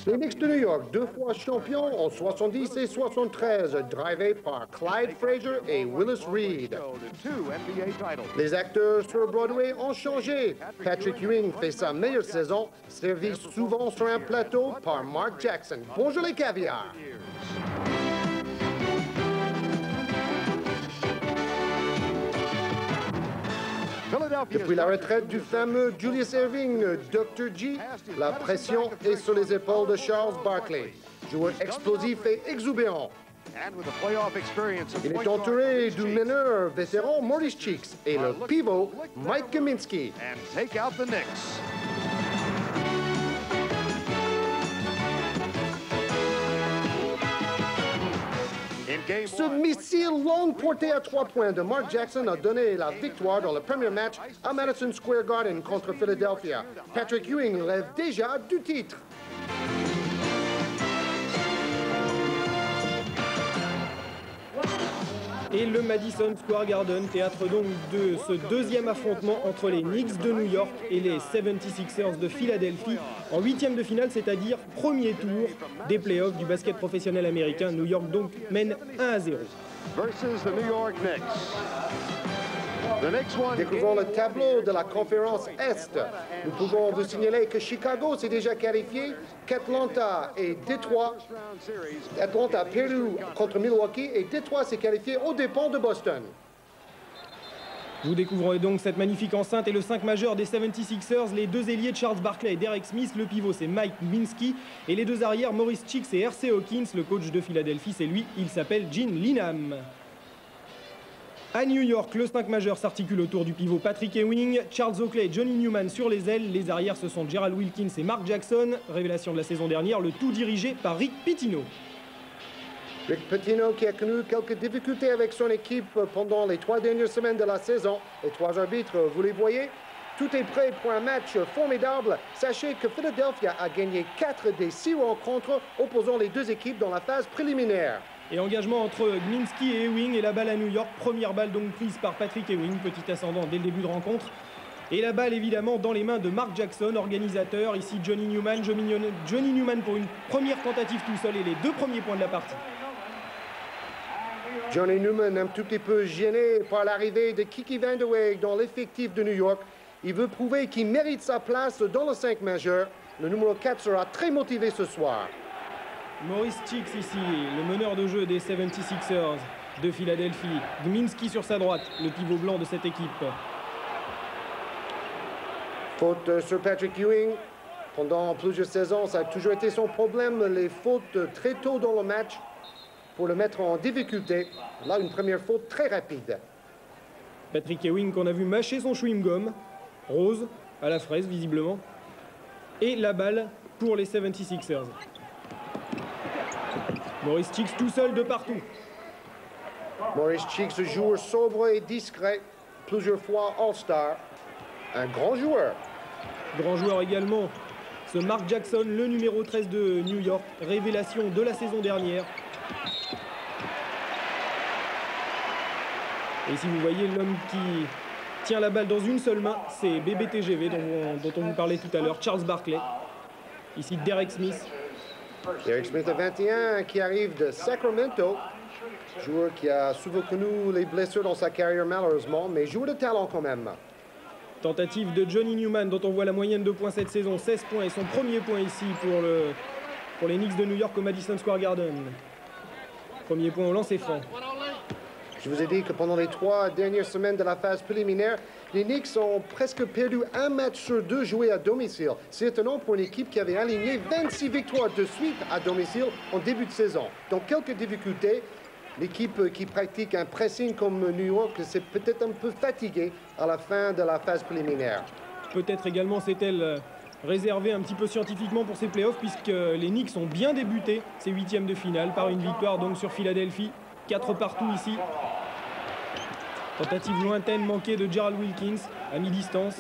Les Knicks de New York, 2 fois champions en 70 et 73, drivés par Clyde Frazier et Willis Reed. Les acteurs sur Broadway ont changé. Patrick Ewing fait sa meilleure saison, servi souvent sur un plateau par Mark Jackson. Bonjour les caviars! Depuis la retraite du fameux Julius Erving, Dr. G, la pression est sur les épaules de Charles Barkley, joueur explosif et exubérant. Il est entouré du meneur vétéran Maurice Cheeks et le pivot Mike Kaminsky. Ce missile longue portée à 3 points de Mark Jackson a donné la victoire dans le premier match à Madison Square Garden contre Philadelphia. Patrick Ewing rêve déjà du titre. Et le Madison Square Garden, théâtre donc de ce deuxième affrontement entre les Knicks de New York et les 76ers de Philadelphie en huitième de finale, c'est-à-dire premier tour des playoffs du basket professionnel américain. New York donc mène 1-0. Découvrons le tableau de la conférence Est. Nous pouvons vous signaler que Chicago s'est déjà qualifié, qu'Atlanta et Détroit. Atlanta a perdu contre Milwaukee et Détroit s'est qualifié aux dépens de Boston. Nous découvrons donc cette magnifique enceinte et le 5 majeur des 76ers, les deux ailiers Charles Barkley et Derek Smith, le pivot c'est Mike Kaminsky et les deux arrières Maurice Cheeks et R.C. Hawkins, le coach de Philadelphie c'est lui, il s'appelle Gene Linham. À New York, le 5 majeur s'articule autour du pivot Patrick Ewing, Charles Oakley et Johnny Newman sur les ailes. Les arrières, ce sont Gerald Wilkins et Mark Jackson, révélation de la saison dernière, le tout dirigé par Rick Pitino. Rick Pitino qui a connu quelques difficultés avec son équipe pendant les 3 dernières semaines de la saison. Les 3 arbitres, vous les voyez, tout est prêt pour un match formidable. Sachez que Philadelphia a gagné 4 des 6 rencontres opposant les deux équipes dans la phase préliminaire. Et engagement entre Kaminsky et Ewing et la balle à New York. Première balle donc prise par Patrick Ewing, petit ascendant dès le début de rencontre. Et la balle évidemment dans les mains de Mark Jackson, organisateur. Ici Johnny Newman. Johnny Newman pour une première tentative tout seul et les 2 premiers points de la partie. Johnny Newman un tout petit peu gêné par l'arrivée de Kiki Vandeweghe dans l'effectif de New York. Il veut prouver qu'il mérite sa place dans le 5 majeur. Le numéro 4 sera très motivé ce soir. Maurice Cheeks ici, le meneur de jeu des 76ers de Philadelphie. Kaminsky sur sa droite, le pivot blanc de cette équipe. Faute sur Patrick Ewing. Pendant plusieurs saisons, ça a toujours été son problème, les fautes très tôt dans le match pour le mettre en difficulté. Là, une première faute très rapide. Patrick Ewing qu'on a vu mâcher son chewing-gum, rose, à la fraise visiblement. Et la balle pour les 76ers. Maurice Cheeks tout seul de partout. Maurice Cheeks, joueur sobre et discret, plusieurs fois All-Star. Un grand joueur. Grand joueur également, ce Mark Jackson, le numéro 13 de New York, révélation de la saison dernière. Et ici vous voyez l'homme qui tient la balle dans une seule main, c'est BBTGV dont on vous parlait tout à l'heure, Charles Barkley. Ici Derek Smith. Derek Smith à 21 qui arrive de Sacramento. Joueur qui a souvent connu les blessures dans sa carrière malheureusement, mais joueur de talent quand même. Tentative de Johnny Newman dont on voit la moyenne de points cette saison, 16 points et son premier point ici pour les Knicks de New York au Madison Square Garden. Premier point au lancer franc. Je vous ai dit que pendant les 3 dernières semaines de la phase préliminaire, les Knicks ont presque perdu un match sur 2 joués à domicile. C'est étonnant pour une équipe qui avait aligné 26 victoires de suite à domicile en début de saison. Donc quelques difficultés. L'équipe qui pratique un pressing comme New York s'est peut-être un peu fatiguée à la fin de la phase préliminaire. Peut-être également s'est-elle réservée un petit peu scientifiquement pour ces playoffs puisque les Knicks ont bien débuté ces 8e de finale par une victoire donc sur Philadelphie. 4 partout ici. Tentative lointaine manquée de Gerald Wilkins à mi-distance.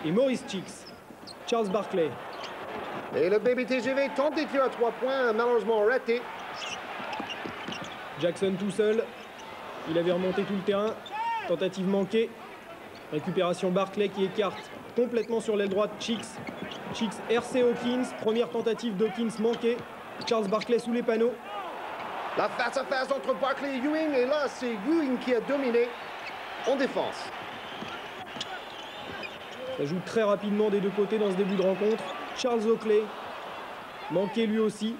Et Maurice Cheeks. Charles Barkley. Et le BBTGV tente des tirs à 3 points, malheureusement raté. Jackson tout seul. Il avait remonté tout le terrain. Tentative manquée. Récupération Barclay qui écarte complètement sur l'aile droite Cheeks. Cheeks, RC Hawkins. Première tentative d'Hawkins manquée. Charles Barclay sous les panneaux. La face-à-face entre Barclay et Ewing. Et là, c'est Ewing qui a dominé en défense. Ça joue très rapidement des deux côtés dans ce début de rencontre. Charles Oakley, manqué lui aussi.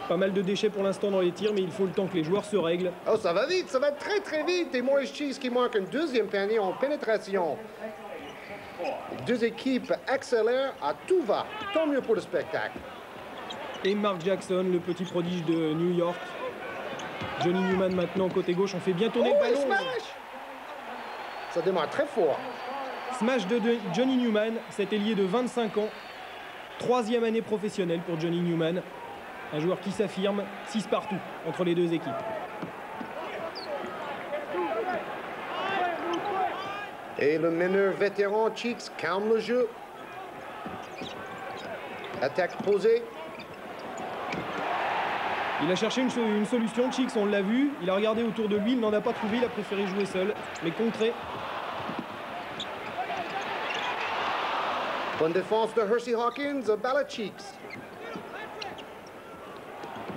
Pas mal de déchets pour l'instant dans les tirs, mais il faut le temps que les joueurs se règlent. Oh, ça va vite, ça va très très vite. Et Maurice Cheeks qui manque un deuxième panier en pénétration. Les deux équipes accélèrent à tout va. Tant mieux pour le spectacle. Et Mark Jackson, le petit prodige de New York. Johnny Newman maintenant côté gauche, on fait bien tourner le ballon. Smash! Ça démarre très fort. Smash de Johnny Newman, cet ailier de 25 ans. Troisième année professionnelle pour Johnny Newman. Un joueur qui s'affirme, 6 partout entre les deux équipes. Et le meneur vétéran Cheeks calme le jeu. Attaque posée. Il a cherché une solution, Cheeks, on l'a vu. Il a regardé autour de lui, il n'en a pas trouvé, il a préféré jouer seul. Mais contré. Bonne défense de Hersey Hawkins, balle à Cheeks.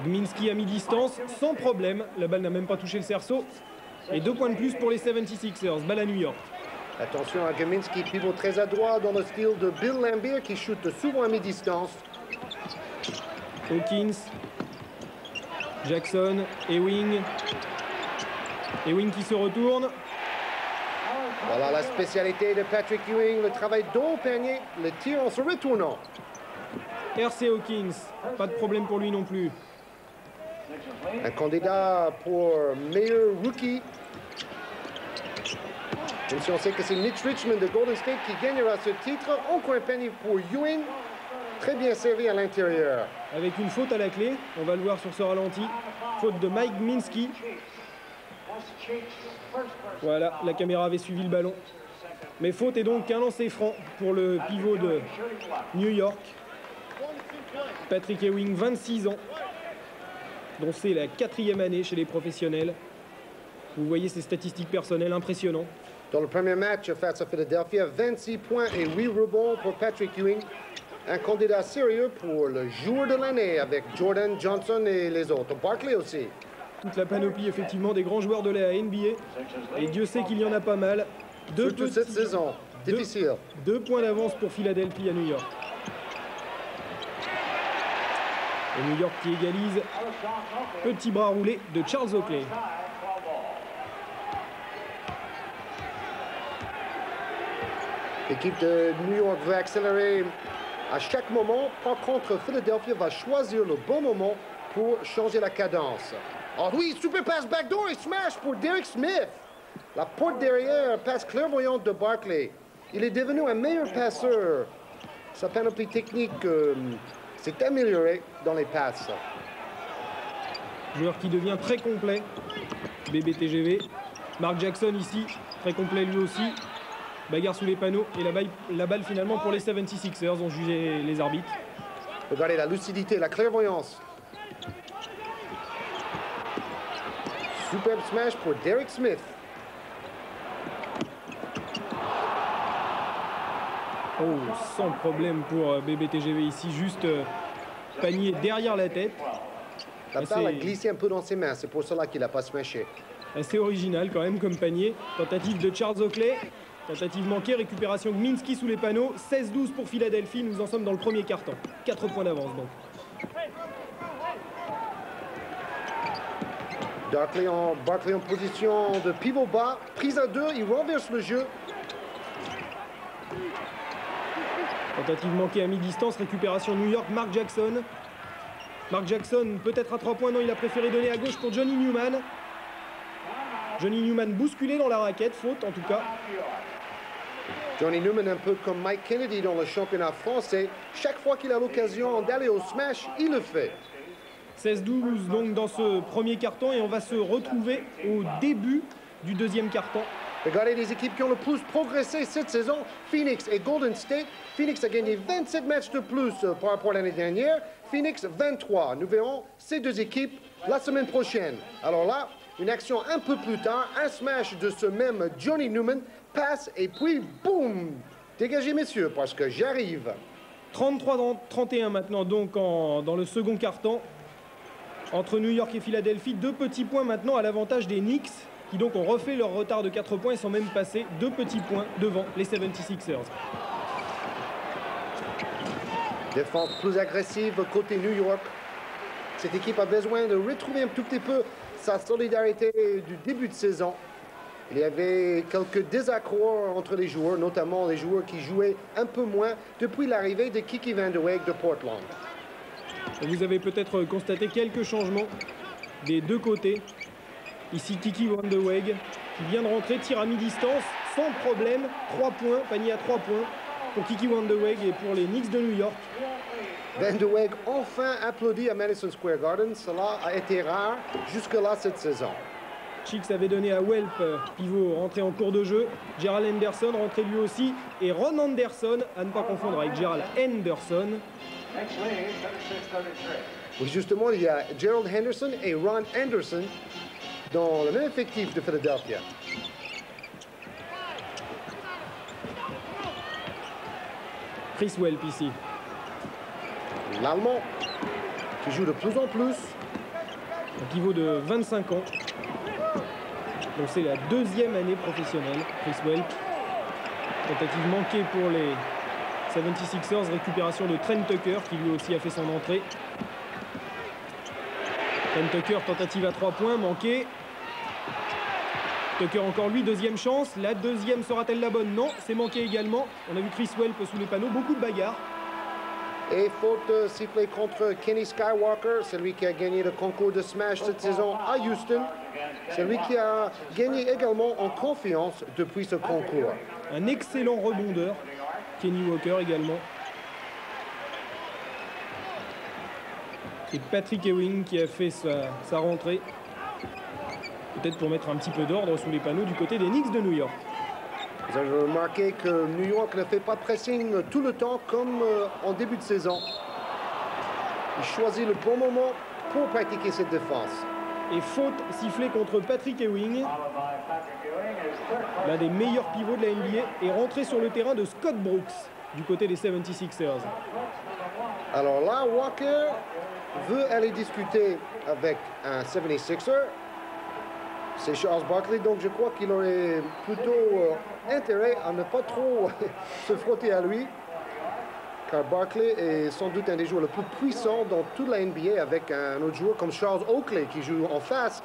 Gminski à mi-distance, sans problème. La balle n'a même pas touché le cerceau. Et 2 points de plus pour les 76ers. Balle à New York. Attention à Gminski, pivot très adroit dans le style de Bill Laimbeer qui shoot souvent à mi-distance. Hawkins. Jackson. Ewing. Ewing qui se retourne. Voilà la spécialité de Patrick Ewing, le travail dos au panier, le tir en se retournant. RC Hawkins, pas de problème pour lui non plus. Un candidat pour meilleur rookie. Même si on sait que c'est Mitch Richmond de Golden State qui gagnera ce titre. Encore un panier pour Ewing. Très bien servi à l'intérieur. Avec une faute à la clé, on va le voir sur ce ralenti. Faute de Mike Gminski. Voilà, la caméra avait suivi le ballon. Mais faute et donc un lancer franc pour le pivot de New York. Patrick Ewing, 26 ans, dont c'est la 4e année chez les professionnels. Vous voyez ses statistiques personnelles impressionnantes. Dans le premier match face à Philadelphia, 26 points et 8 rebonds pour Patrick Ewing. Un candidat sérieux pour le joueur de l'année avec Jordan, Johnson et les autres. Barclay aussi. Toute la panoplie effectivement des grands joueurs de la NBA. Et Dieu sait qu'il y en a pas mal. Surtout cette saison. Difficile. 2 points d'avance pour Philadelphie à New York. Et New York qui égalise. Petit bras roulé de Charles Oakley. L'équipe de New York va accélérer à chaque moment. Par contre, Philadelphia va choisir le bon moment pour changer la cadence. Oh oui, super passe backdoor et smash pour Derek Smith. La porte derrière, passe clairvoyante de Barclay. Il est devenu un meilleur passeur. Sa panoplie technique s'est améliorée dans les passes. Joueur qui devient très complet. BBTGV. Mark Jackson ici, très complet lui aussi. Bagarre sous les panneaux et la balle finalement pour les 76ers, ont jugé les arbitres. Regardez la lucidité, la clairvoyance. Superbe smash pour Derek Smith. Oh, sans problème pour BBTGV ici, juste panier derrière la tête. La balle a glissé un peu dans ses mains, c'est pour cela qu'il n'a pas smashé. Assez original quand même comme panier. Tentative de Charles Oakley. Tentative manquée, récupération Gminski sous les panneaux. 16-12 pour Philadelphie, nous en sommes dans le premier quart-temps. 4 points d'avance donc. Barclay en position de pivot bas. Prise à 2, il renverse le jeu. Tentative manquée à mi-distance, récupération New York, Mark Jackson. Mark Jackson peut-être à 3 points, non, il a préféré donner à gauche pour Johnny Newman. Johnny Newman bousculé dans la raquette, faute en tout cas. Johnny Newman, un peu comme Mike Kennedy dans le championnat français. Chaque fois qu'il a l'occasion d'aller au smash, il le fait. 16-12 donc dans ce premier carton et on va se retrouver au début du deuxième carton. Regardez les équipes qui ont le plus progressé cette saison. Phoenix et Golden State. Phoenix a gagné 27 matchs de plus par rapport à l'année dernière. Phoenix 23. Nous verrons ces deux équipes la semaine prochaine. Alors là, une action un peu plus tard, un smash de ce même Johnny Newman passe et puis boum! Dégagez messieurs parce que j'arrive. 33-31 maintenant donc dans le second quart-temps. Entre New York et Philadelphie, 2 petits points maintenant à l'avantage des Knicks qui donc ont refait leur retard de 4 points et sont même passés 2 petits points devant les 76ers. Défense plus agressive côté New York. Cette équipe a besoin de retrouver un tout petit peu sa solidarité du début de saison. Il y avait quelques désaccords entre les joueurs, notamment les joueurs qui jouaient un peu moins depuis l'arrivée de Kiki Van de Weg de Portland. Vous avez peut-être constaté quelques changements des deux côtés. Ici Kiki Van de Weg qui vient de rentrer, tire à mi-distance sans problème, 3 points, panier à 3 points pour Kiki Van de Weg et pour les Knicks de New York. Van de Weg enfin applaudi à Madison Square Garden, cela a été rare jusque-là cette saison. Chicks avait donné à Welp, pivot rentré en cours de jeu. Gerald Henderson rentré lui aussi. Et Ron Anderson, à ne pas confondre avec Gerald Henderson. Oui, justement, il y a Gerald Henderson et Ron Anderson dans le même effectif de Philadelphia. Chris Welp ici. L'Allemand qui joue de plus en plus. Un pivot de 25 ans. Donc c'est la 2e année professionnelle, Chris Welp. Tentative manquée pour les 76ers, récupération de Trent Tucker qui lui aussi a fait son entrée. Trent Tucker, tentative à 3 points, manquée. Tucker encore lui, 2e chance. La 2e sera-t-elle la bonne? Non, c'est manqué également. On a vu Chris Welp sous les panneaux, beaucoup de bagarres. Et faute sifflée contre Kenny Skywalker, celui qui a gagné le concours de Smash cette saison à Houston. Celui qui a gagné également en confiance depuis ce concours. Un excellent rebondeur, Kenny Walker également. Et Patrick Ewing qui a fait sa rentrée. Peut-être pour mettre un petit peu d'ordre sous les panneaux du côté des Knicks de New York. Vous avez remarqué que New York ne fait pas de pressing tout le temps comme en début de saison. Il choisit le bon moment pour pratiquer cette défense. Et faute sifflée contre Patrick Ewing, l'un des meilleurs pivots de la NBA, est rentré sur le terrain de Scott Brooks du côté des 76ers. Alors là, Walker veut aller discuter avec un 76er. C'est Charles Barkley, donc je crois qu'il aurait plutôt intérêt à ne pas trop se frotter à lui. Car Barkley est sans doute un des joueurs les plus puissants dans toute la NBA avec un autre joueur comme Charles Oakley qui joue en face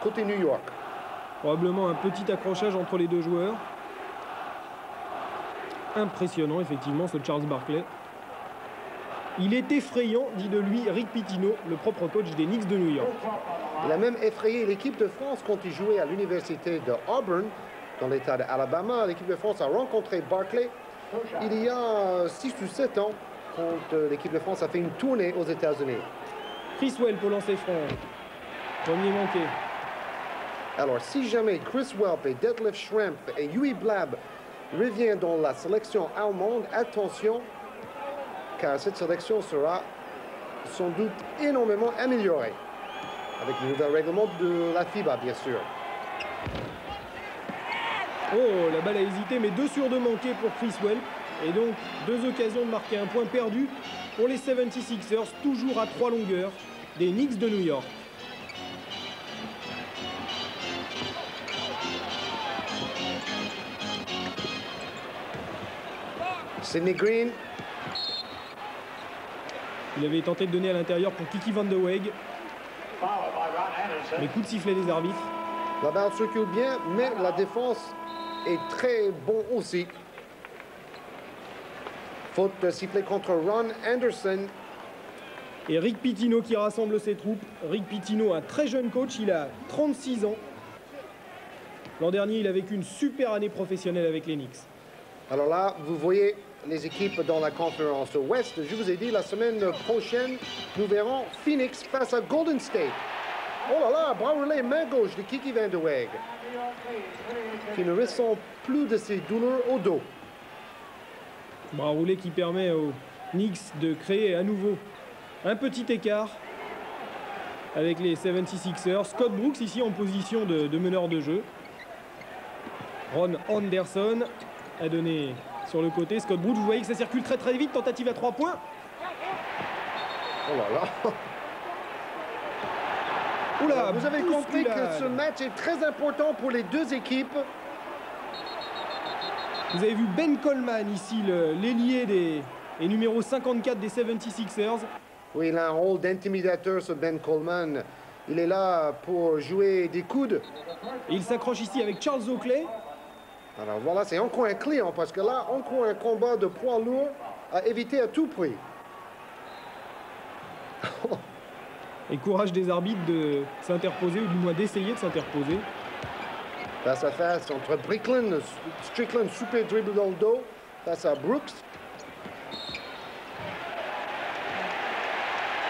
côté New York. Probablement un petit accrochage entre les deux joueurs. Impressionnant effectivement ce Charles Barkley. Il est effrayant, dit de lui Rick Pitino, le propre coach des Knicks de New York. Il a même effrayé l'équipe de France quand il jouait à l'université de Auburn, dans l'état d'Alabama. L'équipe de France a rencontré Barkley il y a 6 ou 7 ans, quand l'équipe de France a fait une tournée aux États-Unis. Chris Welp au lancer franc. Premier manqué. Alors, si jamais Chris Welp et Detlef Schrempf et Huey Blab reviennent dans la sélection allemande, attention, car cette sélection sera sans doute énormément améliorée. Avec le nouvel règlement de la FIBA, bien sûr. Oh, la balle a hésité, mais 2 sur 2 manqués pour Chris Welp. Et donc, 2 occasions de marquer un point perdu pour les 76ers, toujours à 3 longueurs des Knicks de New York. Sidney Green. Il avait tenté de donner à l'intérieur pour Kiki Van de Weg. Mais coup de sifflet des arbitres. La balle circule bien, mais la défense est très bon aussi. Faute sifflée contre Ron Anderson. Et Rick Pitino qui rassemble ses troupes. Rick Pitino, un très jeune coach, il a 36 ans. L'an dernier, il a vécu une super année professionnelle avec les Knicks. Alors là, vous voyez les équipes dans la conférence Ouest. Je vous ai dit, la semaine prochaine, nous verrons Phoenix face à Golden State. Oh là là, bras roulé, main gauche de Kiki Van de Weg, qui ne ressent plus de ses douleurs au dos. Bras roulé qui permet aux Knicks de créer à nouveau Un petit écart avec les 76ers. Scott Brooks ici en position de meneur de jeu. Ron Anderson a donné sur le côté. Scott Brooks, vous voyez que ça circule très très vite. Tentative à 3 points. Oh là là. Oula, vous avez compris que ce match est très important pour les deux équipes. Vous avez vu Ben Coleman ici, l'ailier et numéro 54 des 76ers. Oui, il a un rôle d'intimidateur, ce Ben Coleman. Il est là pour jouer des coudes. Et il s'accroche ici avec Charles Oakley. Alors voilà, c'est encore un client, parce que là, encore un combat de poids lourd à éviter à tout prix. Et courage des arbitres de s'interposer, ou du moins d'essayer de s'interposer. Face à face entre Strickland, super dribble dans le dos, face à Brooks.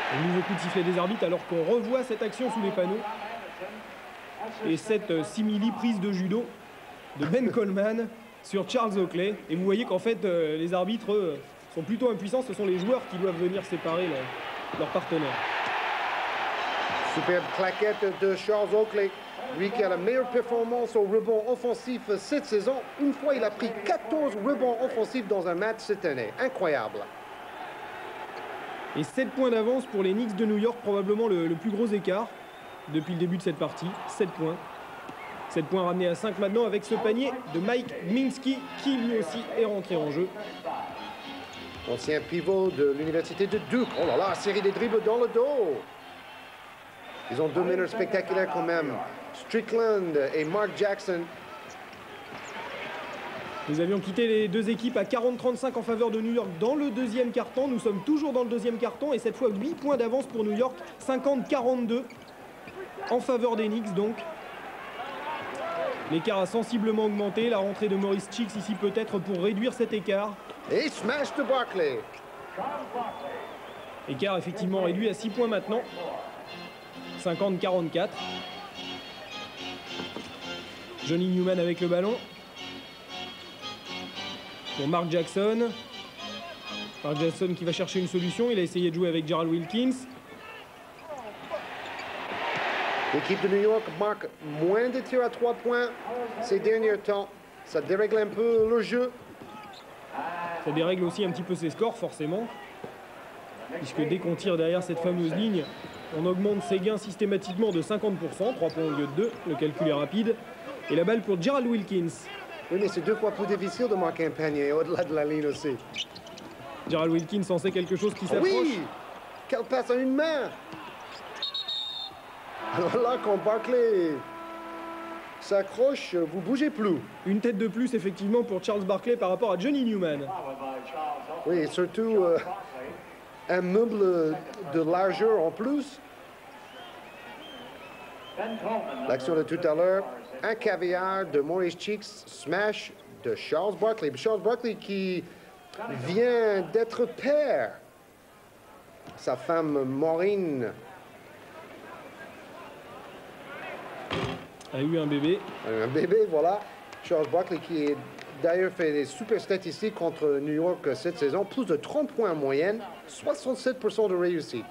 Un nouveau coup de sifflet des arbitres alors qu'on revoit cette action sous les panneaux. Et cette simili prise de judo de Ben Coleman sur Charles Oakley. Et vous voyez qu'en fait, les arbitres sont plutôt impuissants. Ce sont les joueurs qui doivent venir séparer leurs partenaires. Superbe claquette de Charles Oakley. Lui qui a la meilleure performance au rebond offensif cette saison. Une fois, il a pris 14 rebonds offensifs dans un match cette année. Incroyable. Et 7 points d'avance pour les Knicks de New York, probablement le plus gros écart depuis le début de cette partie. 7 points. 7 points ramenés à 5 maintenant avec ce panier de Mike Minsky qui lui aussi est rentré en jeu. Ancien pivot de l'université de Duke. Oh là là, série des dribbles dans le dos. Ils ont deux meneurs spectaculaires quand même. Strickland et Mark Jackson. Nous avions quitté les deux équipes à 40-35 en faveur de New York dans le deuxième quart-temps. Nous sommes toujours dans le deuxième quart-temps et cette fois 8 points d'avance pour New York. 50-42 en faveur des Knicks donc. L'écart a sensiblement augmenté. La rentrée de Maurice Cheeks ici peut-être pour réduire cet écart. Et smash de Barkley. Écart effectivement réduit à 6 points maintenant. 50-44. Johnny Newman avec le ballon. Pour Mark Jackson. Mark Jackson qui va chercher une solution. Il a essayé de jouer avec Gerald Wilkins. L'équipe de New York marque moins de tirs à 3 points ces derniers temps. Ça dérègle un peu le jeu. Ça dérègle aussi un petit peu ses scores forcément. Puisque dès qu'on tire derrière cette fameuse ligne, on augmente ses gains systématiquement de 50%. 3 points au lieu de 2. Le calcul est rapide. Et la balle pour Gerald Wilkins. Oui, mais c'est 2 fois plus difficile de marquer un panier au-delà de la ligne aussi. Gerald Wilkins en sait quelque chose qui s'approche. Oui! Quelle passe à une main! Alors là, quand Barkley s'accroche, vous bougez plus. Une tête de plus, effectivement, pour Charles Barkley par rapport à Johnny Newman. Oui, et surtout un meuble de largeur en plus. L'action de tout à l'heure, un caviar de Maurice Cheeks, smash de Charles Barkley. Charles Barkley qui vient d'être père. Sa femme Maureen a eu un bébé. Un bébé, voilà. Charles Barkley qui a d'ailleurs fait des super statistiques contre New York cette saison. Plus de 30 points en moyenne, 67% de réussite.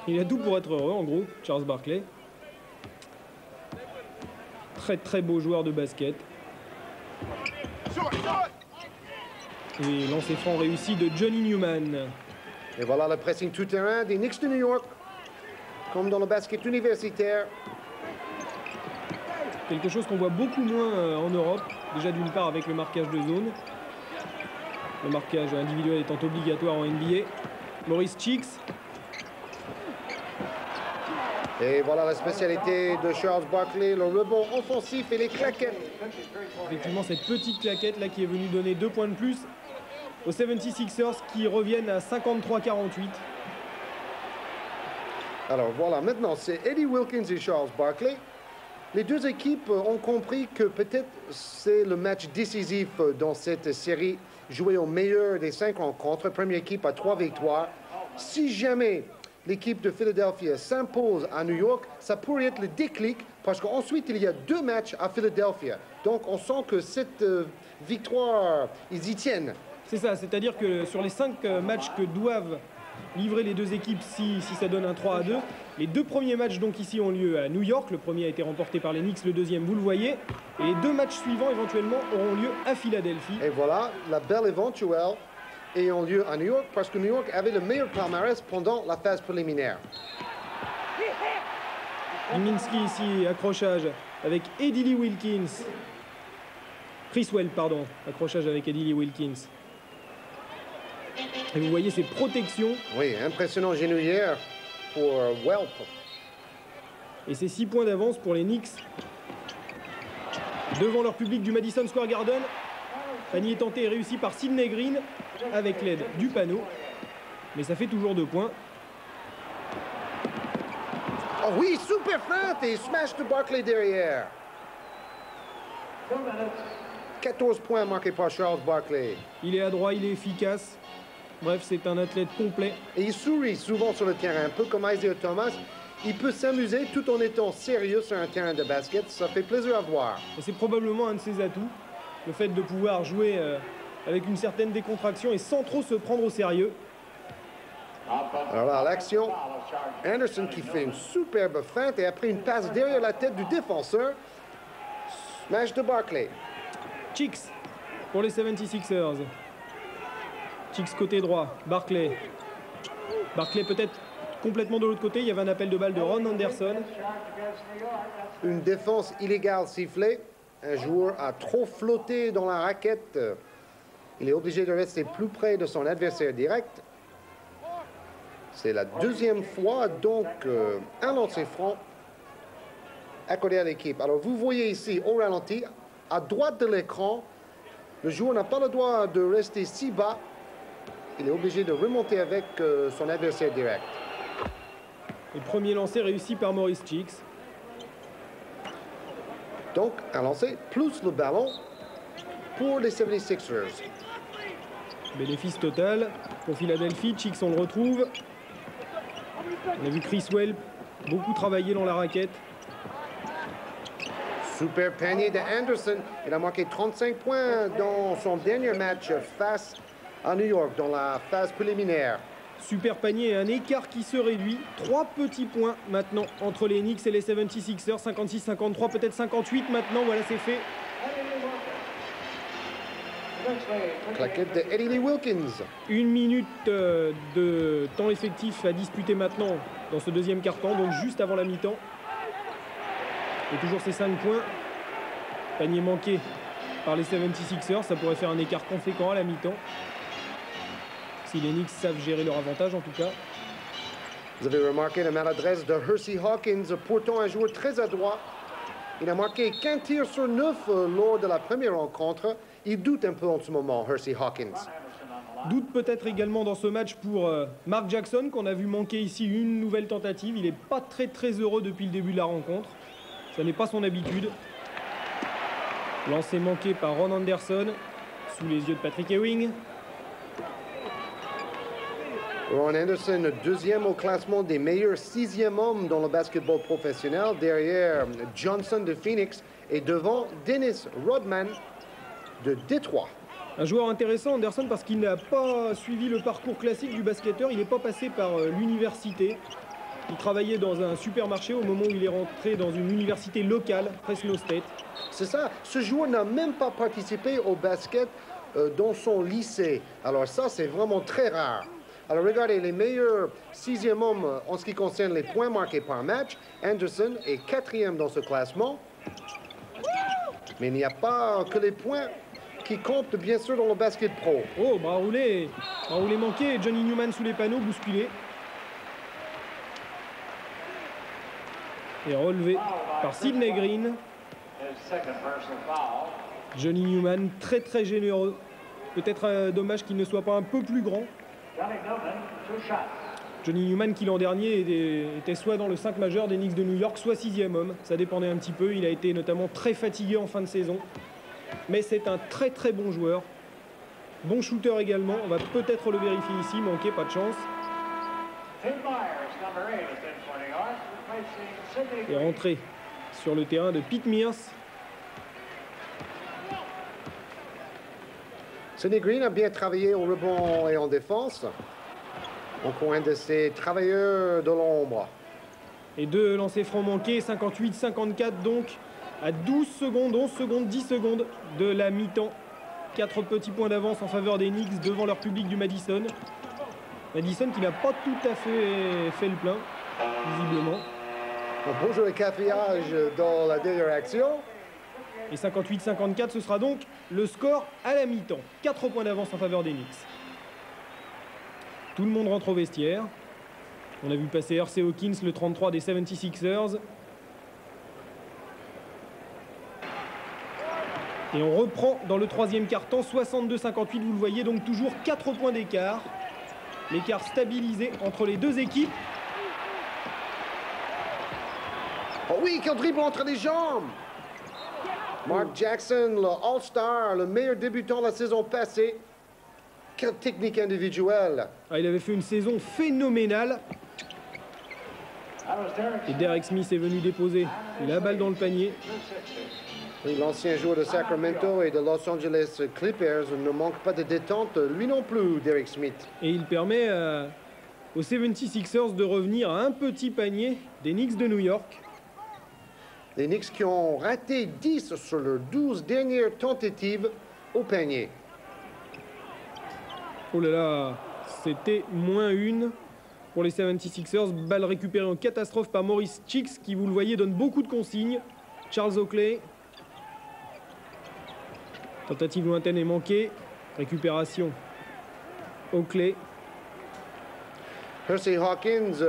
Il a tout pour être heureux, en gros, Charles Barkley. Très très beau joueur de basket. Et lancer franc réussi de Johnny Newman. Et voilà le pressing tout-terrain des Knicks de New York. Comme dans le basket universitaire. Quelque chose qu'on voit beaucoup moins en Europe. Déjà d'une part avec le marquage de zone. Le marquage individuel étant obligatoire en NBA. Maurice Cheeks. Et voilà la spécialité de Charles Barkley, le rebond offensif et les claquettes. Effectivement, cette petite claquette là qui est venue donner 2 points de plus aux 76ers qui reviennent à 53-48. Alors voilà, maintenant c'est Eddie Wilkins et Charles Barkley. Les deux équipes ont compris que peut-être c'est le match décisif dans cette série, joué au meilleur des 5 rencontres. Première équipe à 3 victoires. Si jamais l'équipe de Philadelphie s'impose à New York, ça pourrait être le déclic parce qu'ensuite il y a 2 matchs à Philadelphie. Donc on sent que cette victoire, ils y tiennent. C'est ça, c'est-à-dire que sur les 5 matchs que doivent livrer les deux équipes si ça donne un 3-2. Les deux premiers matchs donc ici ont lieu à New York. Le premier a été remporté par les Knicks, le deuxième vous le voyez. Et les deux matchs suivants éventuellement auront lieu à Philadelphie. Et voilà, la belle éventuelle ayant lieu à New York parce que New York avait le meilleur palmarès pendant la phase préliminaire. Minsky ici, accrochage avec Eddie Lee Wilkins. Chriswell, pardon, accrochage avec Eddie Lee Wilkins. Et vous voyez ces protections. Oui, impressionnant genouillère pour Welp. Et c'est 6 points d'avance pour les Knicks. Devant leur public du Madison Square Garden. Panier tenté et réussi par Sidney Green avec l'aide du panneau. Mais ça fait toujours 2 points. Oh oui, super feinte et smash de Barkley derrière. 14 points marqués par Charles Barkley. Il est adroit, il est efficace. Bref, c'est un athlète complet. Et il sourit souvent sur le terrain, un peu comme Isaiah Thomas. Il peut s'amuser tout en étant sérieux sur un terrain de basket. Ça fait plaisir à voir. Et c'est probablement un de ses atouts. Le fait de pouvoir jouer avec une certaine décontraction et sans trop se prendre au sérieux. Alors là, l'action, Anderson qui fait une superbe feinte et après une passe derrière la tête du défenseur. Smash de Barkley. Chicks pour les 76ers. Chicks côté droit, Barkley. Barkley peut-être complètement de l'autre côté. Il y avait un appel de balle de Ron Anderson. Une défense illégale sifflée. Un joueur a trop flotté dans la raquette. Il est obligé de rester plus près de son adversaire direct. C'est la deuxième fois, donc un lancer franc accordé à l'équipe. Alors vous voyez ici au ralenti, à droite de l'écran, le joueur n'a pas le droit de rester si bas. Il est obligé de remonter avec son adversaire direct. Le premier lancer réussi par Maurice Cheeks. Donc, un lancer plus le ballon pour les 76ers. Bénéfice total pour Philadelphie. Cheeks, on le retrouve. On a vu Chriswell beaucoup travailler dans la raquette. Super panier de Anderson. Il a marqué 35 points dans son dernier match face à New York dans la phase préliminaire. Super panier et un écart qui se réduit. 3 petits points maintenant entre les Knicks et les 76ers. 56-53, peut-être 58 maintenant. Voilà, c'est fait. Claquette de Eddie Lee Wilkins. 1 minute de temps effectif à disputer maintenant dans ce deuxième quart-temps, donc juste avant la mi-temps. Et toujours ces 5 points. Panier manqué par les 76ers. Ça pourrait faire un écart conséquent à la mi-temps. Si les Knicks savent gérer leur avantage, en tout cas. Vous avez remarqué la maladresse de Hersey Hawkins, pourtant un joueur très adroit. Il a marqué qu'un tir sur 9 lors de la première rencontre. Il doute un peu en ce moment, Hersey Hawkins. Doute peut-être également dans ce match pour Mark Jackson, qu'on a vu manquer ici une nouvelle tentative. Il n'est pas très heureux depuis le début de la rencontre. Ça n'est pas son habitude. Lancé manqué par Ron Anderson, sous les yeux de Patrick Ewing. Ron Anderson, deuxième au classement des meilleurs 6e hommes dans le basketball professionnel, derrière Johnson de Phoenix et devant Dennis Rodman de Détroit. Un joueur intéressant, Anderson, parce qu'il n'a pas suivi le parcours classique du basketteur. Il n'est pas passé par l'université. Il travaillait dans un supermarché au moment où il est rentré dans une université locale, Fresno State. C'est ça, ce joueur n'a même pas participé au basket dans son lycée. Alors ça, c'est vraiment très rare. Alors regardez, les meilleurs 6e hommes en ce qui concerne les points marqués par match. Anderson est 4e dans ce classement. Mais il n'y a pas que les points qui comptent bien sûr dans le basket pro. Oh, bras roulé manqué, Johnny Newman sous les panneaux, bousculé. Et relevé par Sidney Green. Johnny Newman, très généreux. Peut-être dommage qu'il ne soit pas un peu plus grand. Johnny Newman qui l'an dernier était soit dans le 5 majeur des Knicks de New York, soit 6e homme. Ça dépendait un petit peu. Il a été notamment très fatigué en fin de saison. Mais c'est un très bon joueur. Bon shooter également. On va peut-être le vérifier ici. Manqué, pas de chance. Et rentré sur le terrain de Pete Mears. Sidney Green a bien travaillé au rebond et en défense. au coin de ces travailleurs de l'ombre. Et 2 lancers francs manqués, 58-54 donc, à 12 secondes, 11 secondes, 10 secondes de la mi-temps. 4 petits points d'avance en faveur des Knicks devant leur public du Madison. Madison qui n'a pas tout à fait le plein, visiblement. On peut jouer le caféage dans la dernière action. Et 58-54, ce sera donc le score à la mi-temps. 4 points d'avance en faveur des Knicks. Tout le monde rentre au vestiaire. On a vu passer R.C. Hawkins, le 33 des 76ers. Et on reprend dans le troisième quart-temps, 62-58, vous le voyez, donc toujours 4 points d'écart. L'écart stabilisé entre les deux équipes. Oh oui, quel dribble entre les jambes! Mark Jackson, le All-Star, le meilleur débutant de la saison passée. Quelle technique individuelle! Ah, il avait fait une saison phénoménale. Et Derek Smith est venu déposer la balle dans le panier. L'ancien joueur de Sacramento et de Los Angeles Clippers ne manque pas de détente, lui non plus, Derek Smith. Et il permet aux 76ers de revenir à un petit panier des Knicks de New York. Les Knicks qui ont raté 10 sur leurs 12 dernières tentatives au panier. Oh là là, c'était -1 pour les 76ers. Balle récupérée en catastrophe par Maurice Cheeks qui, vous le voyez, donne beaucoup de consignes. Charles Oakley. Tentative lointaine est manquée. Récupération. Oakley. Hersey Hawkins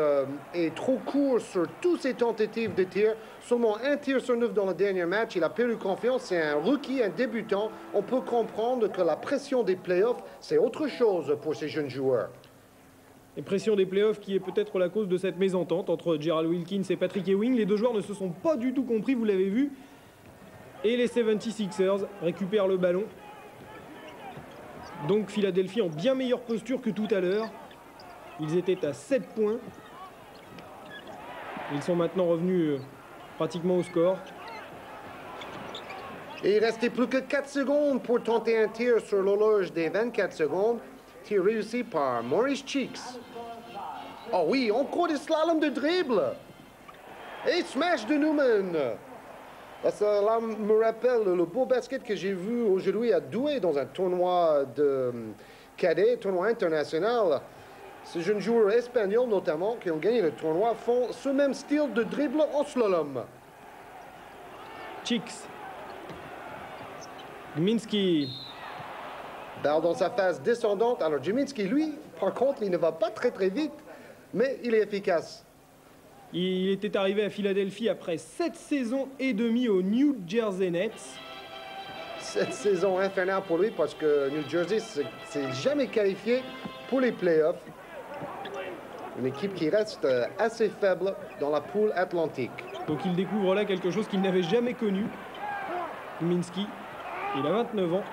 est trop court sur tous ses tentatives de tir. Seulement un tir sur 9 dans le dernier match. Il a perdu confiance. C'est un rookie, un débutant. On peut comprendre que la pression des playoffs, c'est autre chose pour ces jeunes joueurs. Et pression des playoffs qui est peut-être la cause de cette mésentente entre Gerald Wilkins et Patrick Ewing. Les deux joueurs ne se sont pas du tout compris, vous l'avez vu. Et les 76ers récupèrent le ballon. Donc Philadelphie en bien meilleure posture que tout à l'heure. Ils étaient à 7 points. Ils sont maintenant revenus pratiquement au score. Et il restait plus que 4 secondes pour tenter un tir sur l'horloge des 24 secondes. Tir réussi par Maurice Cheeks. Oh oui, encore des slaloms de dribble. Et smash de Newman. Cela me rappelle le beau basket que j'ai vu aujourd'hui à Douai dans un tournoi de cadet, tournoi international. Ces jeunes joueurs espagnols notamment qui ont gagné le tournoi font ce même style de dribble en slalom. Cheeks. Gminski. Balle dans sa phase descendante. Alors Gminski, lui, par contre, il ne va pas très vite, mais il est efficace. Il était arrivé à Philadelphie après 7 saisons et demie aux New Jersey Nets. Cette saison infernale pour lui parce que New Jersey s'est jamais qualifié pour les playoffs. Une équipe qui reste assez faible dans la poule atlantique. Donc il découvre là quelque chose qu'il n'avait jamais connu. Gminski, il a 29 ans.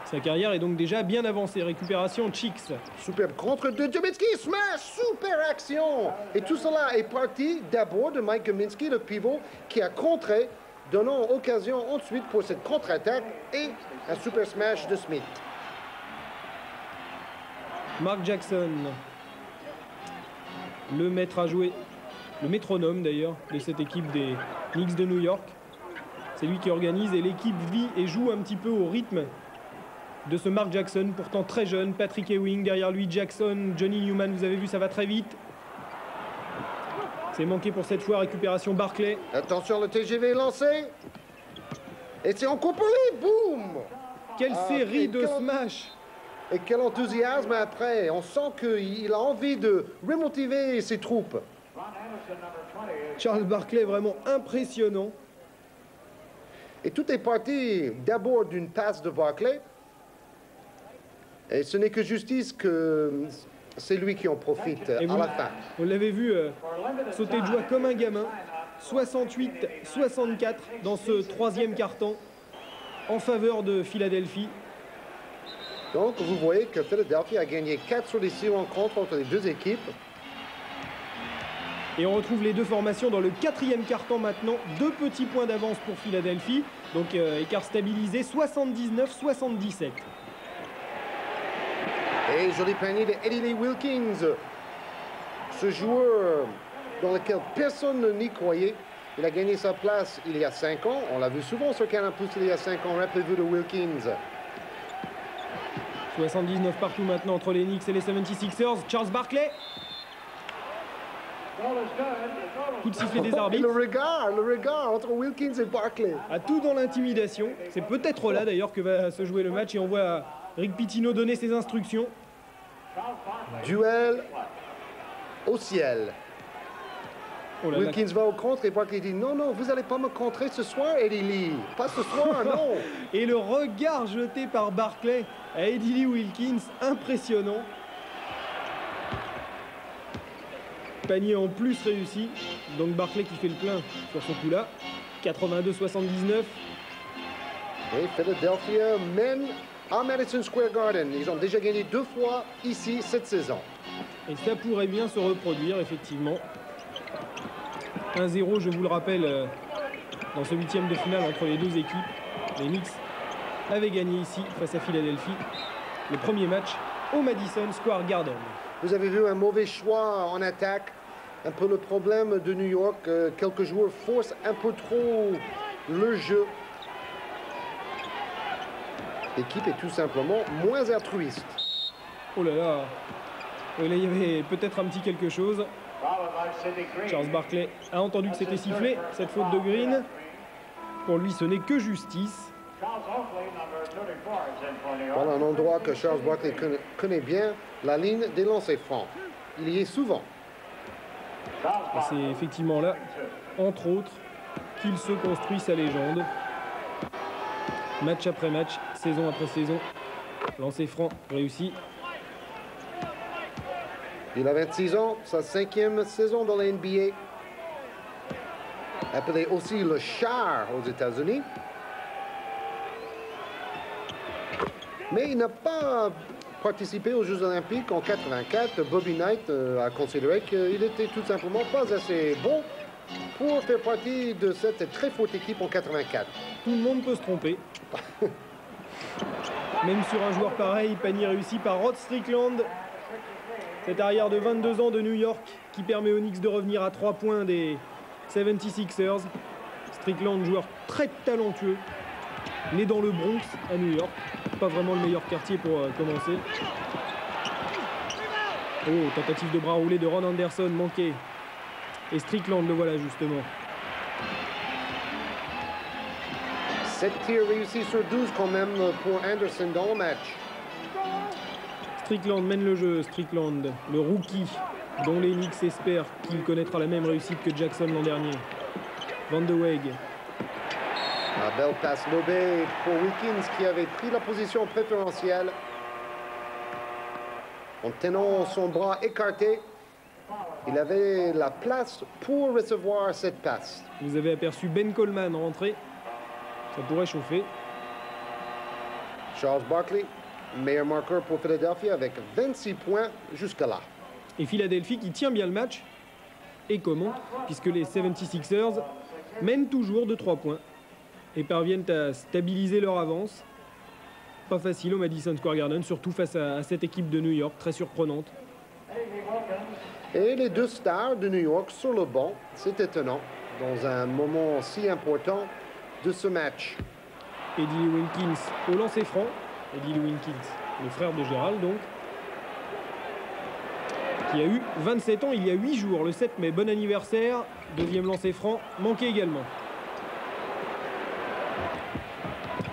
Sa carrière est donc déjà bien avancée. Récupération Cheeks. Superbe contre de Gminski, smash, super action. Et tout cela est parti d'abord de Mike Gminski, le pivot, qui a contré, donnant occasion ensuite pour cette contre-attaque et un super smash de Smith. Mark Jackson, le maître à jouer, le métronome d'ailleurs, de cette équipe des Knicks de New York. C'est lui qui organise et l'équipe vit et joue un petit peu au rythme de ce Mark Jackson, pourtant très jeune. Patrick Ewing, derrière lui Jackson, Johnny Newman, vous avez vu, ça va très vite. C'est manqué pour cette fois, récupération Barclay. Attention, le TGV est lancé. Et c'est encore pour lui, boum. Quelle série de smash. Et quel enthousiasme après. On sent qu'il a envie de remotiver ses troupes. Charles Barclay, vraiment impressionnant. Et tout est parti d'abord d'une passe de Barclay. Et ce n'est que justice que c'est lui qui en profite à la fin. Vous l'avez vu sauter de joie comme un gamin. 68-64 dans ce troisième quart-temps en faveur de Philadelphie. Donc vous voyez que Philadelphie a gagné 4 sur les 6 rencontres entre les deux équipes. Et on retrouve les deux formations dans le quatrième quart-temps maintenant. 2 petits points d'avance pour Philadelphie. Donc écart stabilisé, 79-77. Et joli panier de Eddie Lee Wilkins. Ce joueur dans lequel personne n'y croyait. Il a gagné sa place il y a 5 ans. On l'a vu souvent sur Canal+ il y a 5 ans. Rappelez-vous de Wilkins. 79 partout maintenant entre les Knicks et les 76ers. Charles Barkley. Coup de sifflet des arbitres. Le regard entre Wilkins et Barkley. À tout dans l'intimidation. C'est peut-être là d'ailleurs que va se jouer le match et on voit Rick Pitino donner ses instructions. Duel au ciel. Oh là là. Wilkins va au contre et Barkley dit non, vous n'allez pas me contrer ce soir, Eddie Lee. Pas ce soir, non. Et le regard jeté par Barkley à Eddie Lee Wilkins, impressionnant. Panier en plus réussi. Donc Barkley qui fait le plein sur son coup là. 82-79. Et Philadelphia mène à Madison Square Garden. Ils ont déjà gagné 2 fois ici cette saison. Et ça pourrait bien se reproduire effectivement. 1-0, je vous le rappelle, dans ce 8e de finale entre les deux équipes. Les Knicks avaient gagné ici face à Philadelphie. Le premier match au Madison Square Garden. Vous avez vu un mauvais choix en attaque. Un peu le problème de New York. Quelques joueurs forcent un peu trop le jeu. L'équipe est tout simplement moins altruiste. Oh là là. Oui, là, il y avait peut-être un petit quelque chose. Charles Barkley a entendu que c'était sifflé, cette faute de Green. Pour lui, ce n'est que justice. Voilà un endroit que Charles Barkley connaît bien, la ligne des lancers francs. Il y est souvent. Et c'est effectivement là, entre autres, qu'il se construit sa légende. Match après match, saison après saison, lancer franc réussi. Il a 26 ans, sa 5e saison dans la NBA. Appelé aussi le char aux États-Unis. Mais il n'a pas participé aux Jeux Olympiques en 84. Bobby Knight a considéré qu'il était tout simplement pas assez bon pour faire partie de cette très forte équipe en 84. Tout le monde peut se tromper. Même sur un joueur pareil, panier réussi par Rod Strickland. Cet arrière de 22 ans de New York qui permet aux Knicks de revenir à 3 points des 76ers. Strickland, joueur très talentueux, né dans le Bronx à New York. Pas vraiment le meilleur quartier pour commencer. Oh, tentative de bras roulé de Ron Anderson, manqué. Et Strickland le voilà justement. 7 tirs réussis sur 12 quand même pour Anderson dans le match. Strickland mène le jeu, Strickland, le rookie, dont les Knicks espèrent qu'il connaîtra la même réussite que Jackson l'an dernier. Van de Weg. La belle passe lobée pour Wilkins qui avait pris la position préférentielle. En tenant son bras écarté, il avait la place pour recevoir cette passe. Vous avez aperçu Ben Coleman rentrer. Ça pourrait chauffer. Charles Barkley, meilleur marqueur pour Philadelphia avec 26 points jusque là. Et Philadelphie qui tient bien le match. Et comment? Puisque les 76ers mènent toujours de 3 points et parviennent à stabiliser leur avance. Pas facile au Madison Square Garden, surtout face à cette équipe de New York, très surprenante. Et les deux stars de New York sur le banc, c'est étonnant, dans un moment si important de ce match. Eddie Lee Wilkins au lancer franc. Eddie Lee Wilkins, le frère de Gérald donc, qui a eu 27 ans il y a 8 jours, le 7 mai. Bon anniversaire. Deuxième lancer franc, manqué également.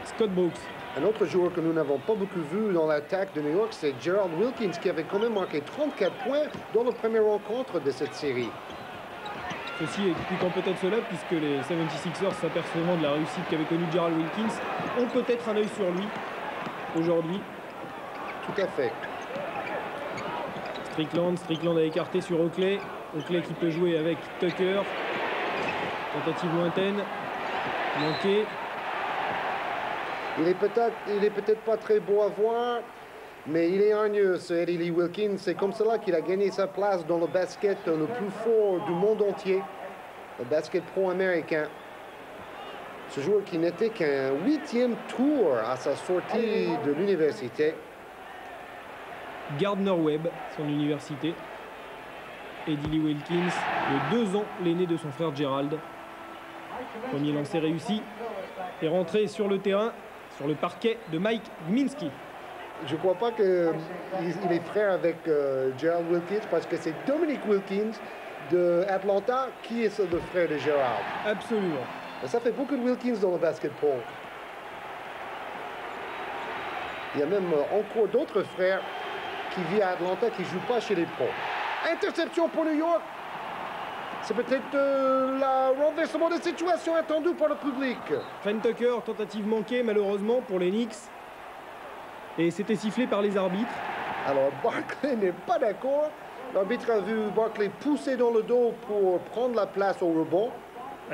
Scott Brooks. Un autre joueur que nous n'avons pas beaucoup vu dans l'attaque de New York, c'est Gerald Wilkins, qui avait quand même marqué 34 points dans la première rencontre de cette série. Ceci expliquant peut-être cela, puisque les 76ers, s'apercevant de la réussite qu'avait connue Gerald Wilkins, ont peut-être un œil sur lui aujourd'hui. Tout à fait. Strickland a écarté sur Oakley. Oakley qui peut jouer avec Tucker. Tentative lointaine. Manqué. Il est peut-être pas très beau à voir, mais il est hargneux, ce Eddie Lee Wilkins. C'est comme cela qu'il a gagné sa place dans le basket le plus fort du monde entier, le basket pro américain. Ce joueur qui n'était qu'un 8e tour à sa sortie de l'université. Gardner-Webb, son université. Eddie Lee Wilkins, de 2 ans, l'aîné de son frère Gerald. Premier lancer réussi et rentré sur le terrain, sur le parquet de Mike Gminski. Je ne crois pas qu'il est frère avec Gerald Wilkins parce que c'est Dominic Wilkins de Atlanta qui est le frère de Gerald. Absolument. Ça fait beaucoup de Wilkins dans le basketball. Il y a même encore d'autres frères qui vivent à Atlanta qui ne jouent pas chez les pros. Interception pour New York. C'est peut-être le renversement de situation attendu par le public. Trent Tucker, tentative manquée malheureusement pour les Knicks. Et c'était sifflé par les arbitres. Alors Barkley n'est pas d'accord. L'arbitre a vu Barkley pousser dans le dos pour prendre la place au rebond.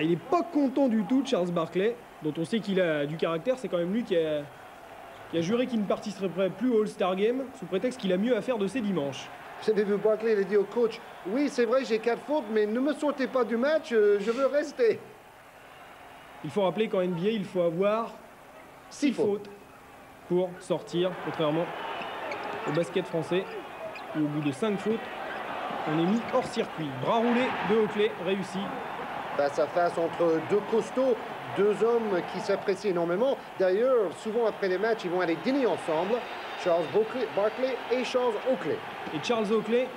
Il n'est pas content du tout de Charles Barkley, dont on sait qu'il a du caractère. C'est quand même lui qui a juré qu'il ne participerait plus au All-Star Game sous prétexte qu'il a mieux à faire de ses dimanches. Vous avez vu Barkley, il a dit au coach, oui c'est vrai j'ai 4 fautes mais ne me sortez pas du match, je veux rester. Il faut rappeler qu'en NBA il faut avoir 6 fautes pour sortir, contrairement au basket français où au bout de 5 fautes on est mis hors circuit. Bras roulé de Oakley réussi. Face à face entre deux costauds, deux hommes qui s'apprécient énormément. D'ailleurs, souvent après les matchs, ils vont aller dîner ensemble. Charles Barkley et Charles Oakley. Et Charles Oakley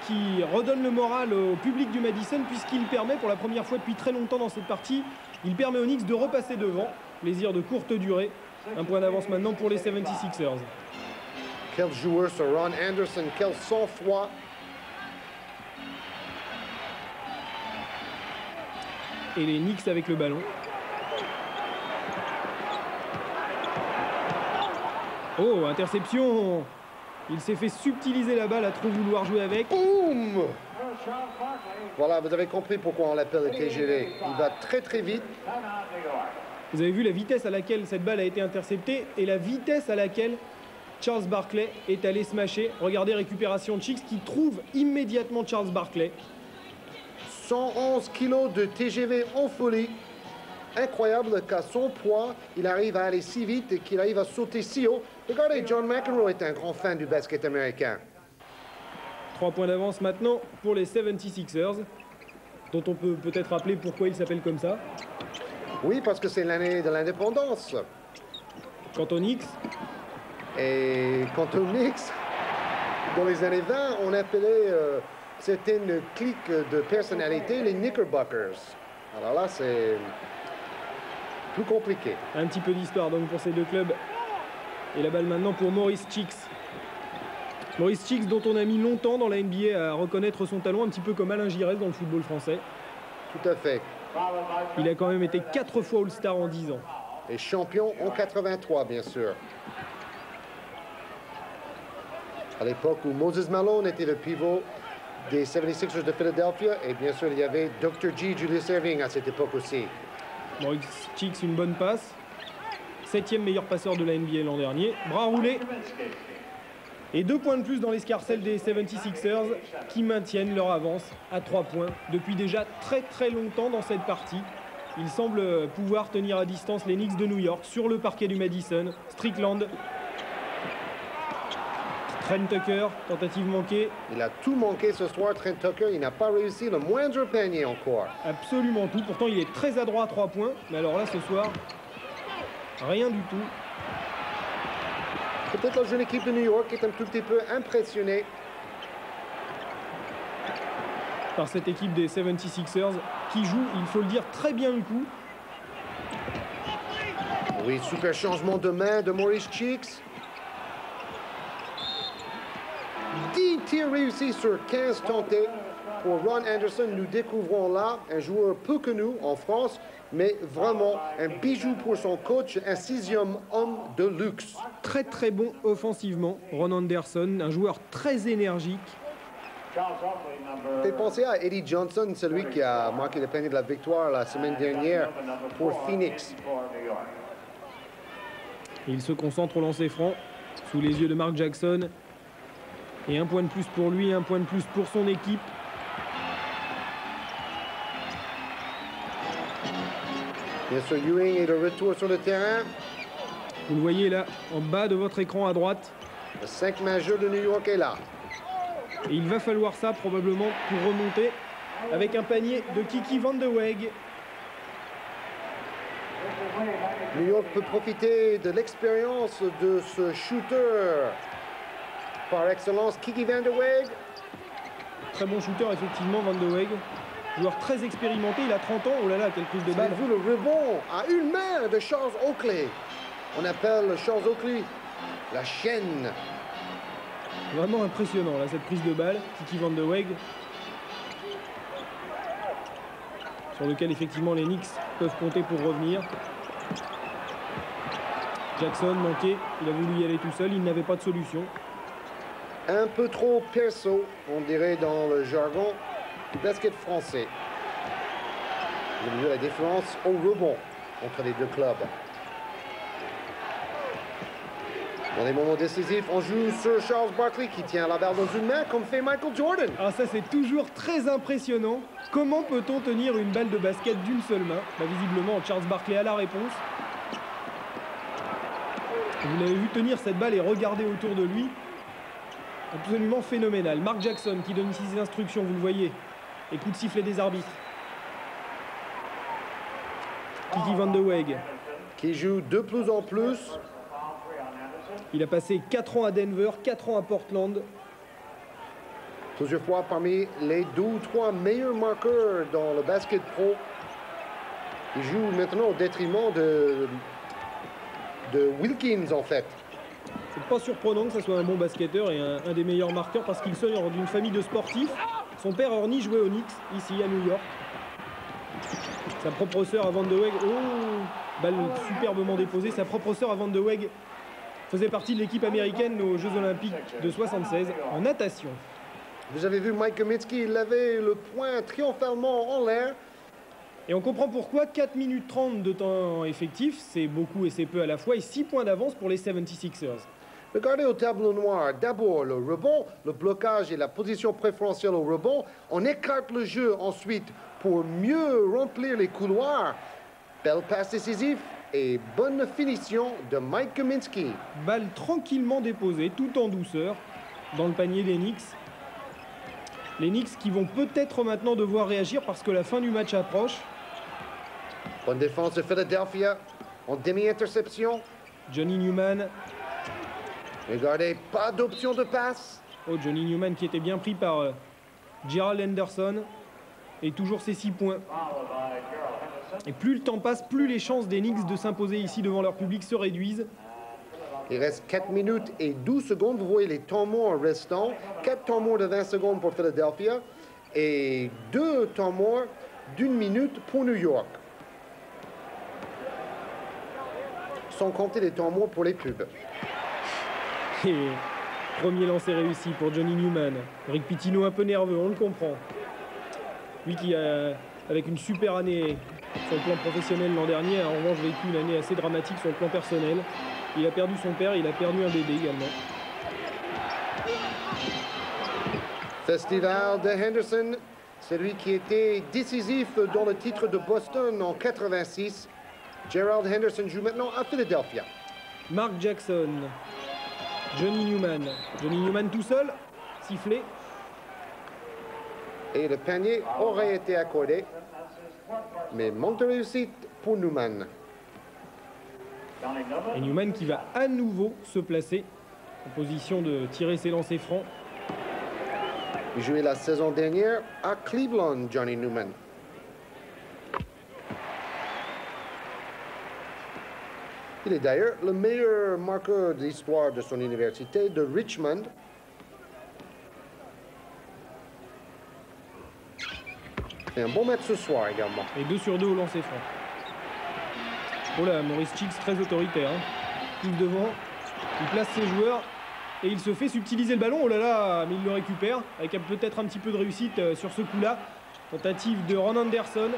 qui redonne le moral au public du Madison puisqu'il permet pour la première fois depuis très longtemps dans cette partie, il permet aux Knicks de repasser devant. Plaisir de courte durée. Un point d'avance maintenant pour les 76ers. Quel joueur ce Ron Anderson, quel sang-froid. Et les Knicks avec le ballon. Oh, interception. Il s'est fait subtiliser la balle à trop vouloir jouer avec. Boum! Voilà, vous avez compris pourquoi on l'appelle le TGV. Il va très très vite. Vous avez vu la vitesse à laquelle cette balle a été interceptée et la vitesse à laquelle Charles Barkley est allé smasher. Regardez, récupération de Chicks qui trouve immédiatement Charles Barkley. 111 kilos de TGV en folie. Incroyable qu'à son poids, il arrive à aller si vite et qu'il arrive à sauter si haut. Regardez, John McEnroe est un grand fan du basket américain. 3 points d'avance maintenant pour les 76ers, dont on peut peut-être rappeler pourquoi ils s'appellent comme ça. Oui, parce que c'est l'année de l'indépendance. Quant aux Knicks. Et quant aux Knicks, dans les années 20, on appelait certaines cliques de personnalité les Knickerbockers. Alors là, c'est plus compliqué. Un petit peu d'histoire donc pour ces deux clubs. Et la balle maintenant pour Maurice Cheeks. Maurice Cheeks dont on a mis longtemps dans la NBA à reconnaître son talent, un petit peu comme Alain Giresse dans le football français. Tout à fait. Il a quand même été 4 fois All-Star en 10 ans. Et champion en 83, bien sûr. À l'époque où Moses Malone était le pivot des 76ers de Philadelphia, et bien sûr, il y avait Dr. G. Julius Erving à cette époque aussi. Maurice Cheeks, une bonne passe. 7e meilleur passeur de la NBA l'an dernier. Bras roulé. Et 2 points de plus dans l'escarcelle des 76ers qui maintiennent leur avance à 3 points depuis déjà très longtemps dans cette partie. Ils semblent pouvoir tenir à distance les Knicks de New York sur le parquet du Madison. Strickland. Trent Tucker, tentative manquée. Il a tout manqué ce soir, Trent Tucker. Il n'a pas réussi le moindre panier encore. Absolument tout. Pourtant, il est très adroit à 3 points. Mais alors là, ce soir, rien du tout. Peut-être la jeune équipe de New York est un tout petit peu impressionnée par cette équipe des 76ers qui joue, il faut le dire, très bien le coup. Oui, super changement de main de Maurice Cheeks. 10 tirs réussis sur 15 tentés pour Ron Anderson. Nous découvrons là un joueur peu connu en France, mais vraiment un bijou pour son coach, un 6e homme de luxe. Très bon offensivement, Ron Anderson, un joueur très énergique. Fait penser à Eddie Johnson, celui qui a marqué le panier de la victoire la semaine dernière pour Phoenix. Il se concentre au lancer franc, sous les yeux de Mark Jackson. Et 1 point de plus pour lui, 1 point de plus pour son équipe. Bien sûr, Ewing est de retour sur le terrain. Vous le voyez là, en bas de votre écran à droite. Le 5 majeur de New York est là. Et il va falloir ça probablement pour remonter avec un panier de Kiki Van de Weg. New York peut profiter de l'expérience de ce shooter par excellence, Kiki Van de Weg. Très bon shooter effectivement, Van de Weg. Joueur très expérimenté, il a 30 ans. Oh là là, quelle prise de balle. Vous le rebond à une main de Charles Oakley. On appelle Charles Oakley la chienne. Vraiment impressionnant là, cette prise de balle, Kiki Van de Weg. Sur lequel effectivement les Knicks peuvent compter pour revenir. Jackson manqué, il a voulu y aller tout seul, il n'avait pas de solution. Un peu trop perso, on dirait dans le jargon du basket français. Vous avez vu la différence au rebond entre les deux clubs. Dans les moments décisifs, on joue sur Charles Barkley qui tient la balle dans une main comme fait Michael Jordan. Ah ça c'est toujours très impressionnant. Comment peut-on tenir une balle de basket d'une seule main? Bah, visiblement Charles Barkley a la réponse. Vous l'avez vu tenir cette balle et regarder autour de lui. Absolument phénoménal. Mark Jackson qui donne ici ses instructions, vous le voyez. Et coup de sifflet des arbitres. Kiki Van de Weg. Qui joue de plus en plus. Il a passé 4 ans à Denver, 4 ans à Portland. Plusieurs fois parmi les 2 ou 3 meilleurs marqueurs dans le basket pro. Il joue maintenant au détriment de Wilkins en fait. C'est pas surprenant que ce soit un bon basketteur et un des meilleurs marqueurs parce qu'il sort d'une famille de sportifs. Son père Ernie jouait aux Knicks, ici à New York. Sa propre sœur à Van de Weg, oh, balle superbement déposée. Sa propre sœur à Van de Weg faisait partie de l'équipe américaine aux Jeux Olympiques de 76 en natation. Vous avez vu Mike Kaminsky, il avait le poing triomphalement en l'air. Et on comprend pourquoi 4 minutes 30 de temps effectif, c'est beaucoup et c'est peu à la fois, et 6 points d'avance pour les 76ers. Regardez au tableau noir, d'abord le rebond, le blocage et la position préférentielle au rebond. On écarte le jeu ensuite pour mieux remplir les couloirs. Belle passe décisive et bonne finition de Mike Kaminsky. Balle tranquillement déposée, tout en douceur, dans le panier des Knicks. Les Knicks qui vont peut-être maintenant devoir réagir parce que la fin du match approche. Bonne défense de Philadelphia en demi-interception. Johnny Newman. Regardez, pas d'option de passe. Oh, Johnny Newman qui était bien pris par Gerald Henderson. Et toujours ses 6 points. Et plus le temps passe, plus les chances des Knicks de s'imposer ici devant leur public se réduisent. Il reste 4 minutes et 12 secondes. Vous voyez les temps morts restants. 4 temps morts de 20 secondes pour Philadelphia. Et 2 temps morts d'1 minute pour New York. Sans compter les temps morts pour les pubs. Et premier lancer réussi pour Johnny Newman. Rick Pitino un peu nerveux, on le comprend. Lui qui a, avec une super année sur le plan professionnel l'an dernier, a en revanche vécu une année assez dramatique sur le plan personnel. Il a perdu son père, il a perdu un bébé également. Festival de Henderson, celui qui était décisif dans le titre de Boston en 86. Gerald Henderson joue maintenant à Philadelphia. Mark Jackson, Johnny Newman. Johnny Newman tout seul, sifflé. Et le panier aurait été accordé, mais manque de réussite pour Newman. Et Newman qui va à nouveau se placer en position de tirer ses lancers francs. Il jouait la saison dernière à Cleveland, Johnny Newman. Il est d'ailleurs le meilleur marqueur de l'histoire de son université de Richmond. Et un bon match ce soir également. Et 2 sur 2 au lancer franc. Oh là, Maurice Cheeks très autoritaire. Hein. Tout devant, il place ses joueurs et il se fait subtiliser le ballon. Oh là là, mais il le récupère avec peut-être un petit peu de réussite sur ce coup-là. Tentative de Ron Anderson.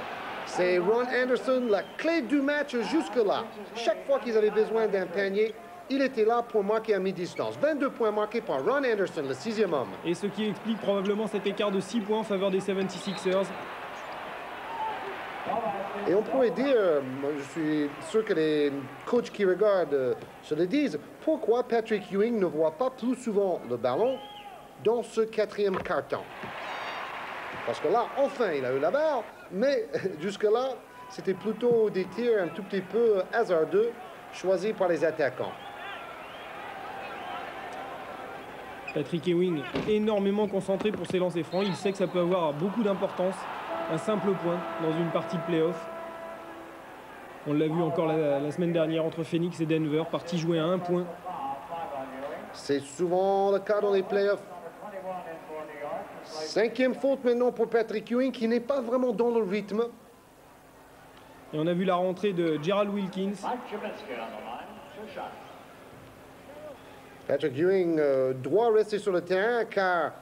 C'est Ron Anderson, la clé du match jusque-là. Chaque fois qu'ils avaient besoin d'un panier, il était là pour marquer à mi-distance. 22 points marqués par Ron Anderson, le 6e homme. Et ce qui explique probablement cet écart de 6 points en faveur des 76ers. Et on pourrait dire, moi, je suis sûr que les coachs qui regardent se le disent, pourquoi Patrick Ewing ne voit pas plus souvent le ballon dans ce quatrième quart-temps? Parce que là, enfin, il a eu la balle, mais jusque-là, c'était plutôt des tirs un tout petit peu hasardeux, choisis par les attaquants. Patrick Ewing, énormément concentré pour ses lancers francs. Il sait que ça peut avoir beaucoup d'importance. Un simple point dans une partie de play-off. On l'a vu encore la semaine dernière entre Phoenix et Denver, partie jouée à 1 point. C'est souvent le cas dans les playoffs. 5e faute maintenant pour Patrick Ewing qui n'est pas vraiment dans le rythme. Et on a vu la rentrée de Gerald Wilkins. Patrick Ewing doit rester sur le terrain car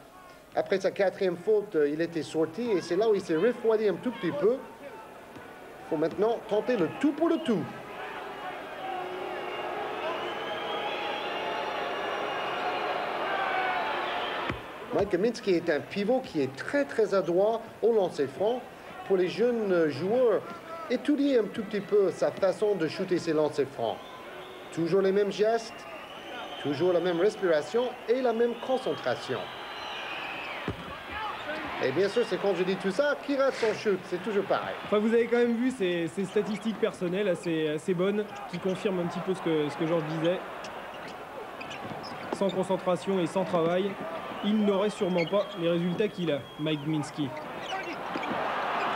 après sa 4e faute, il était sorti et c'est là où il s'est refroidi un tout petit peu. Il faut maintenant tenter le tout pour le tout. Mike Kaminsky est un pivot qui est très adroit au lancer franc. Pour les jeunes joueurs, étudiez un tout petit peu sa façon de shooter ses lancers francs. Toujours les mêmes gestes, toujours la même respiration et la même concentration. Et bien sûr, c'est quand je dis tout ça, qui rate son shoot, c'est toujours pareil. Enfin, vous avez quand même vu ces statistiques personnelles assez bonnes, qui confirment un petit peu ce que Georges disait. Sans concentration et sans travail, il n'aurait sûrement pas les résultats qu'il a, Mike Kaminsky.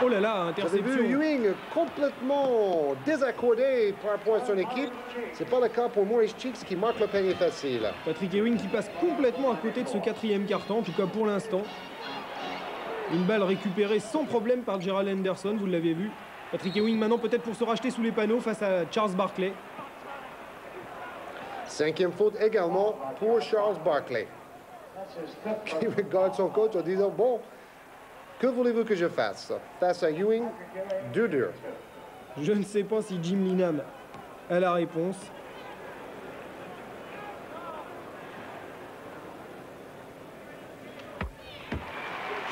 Oh là là, interception. Vous avez vu Ewing complètement désaccordé par rapport à son équipe. C'est pas le cas pour Maurice Cheeks qui marque le panier facile. Patrick Ewing qui passe complètement à côté de ce 4e quart-temps, en tout cas pour l'instant. Une balle récupérée sans problème par Gerald Henderson, vous l'avez vu. Patrick Ewing maintenant peut-être pour se racheter sous les panneaux face à Charles Barkley. 5e faute également pour Charles Barkley, qui regarde son coach en disant, bon, que voulez-vous que je fasse? Face à Ewing, 2-2. Je ne sais pas si Jim Linham a la réponse.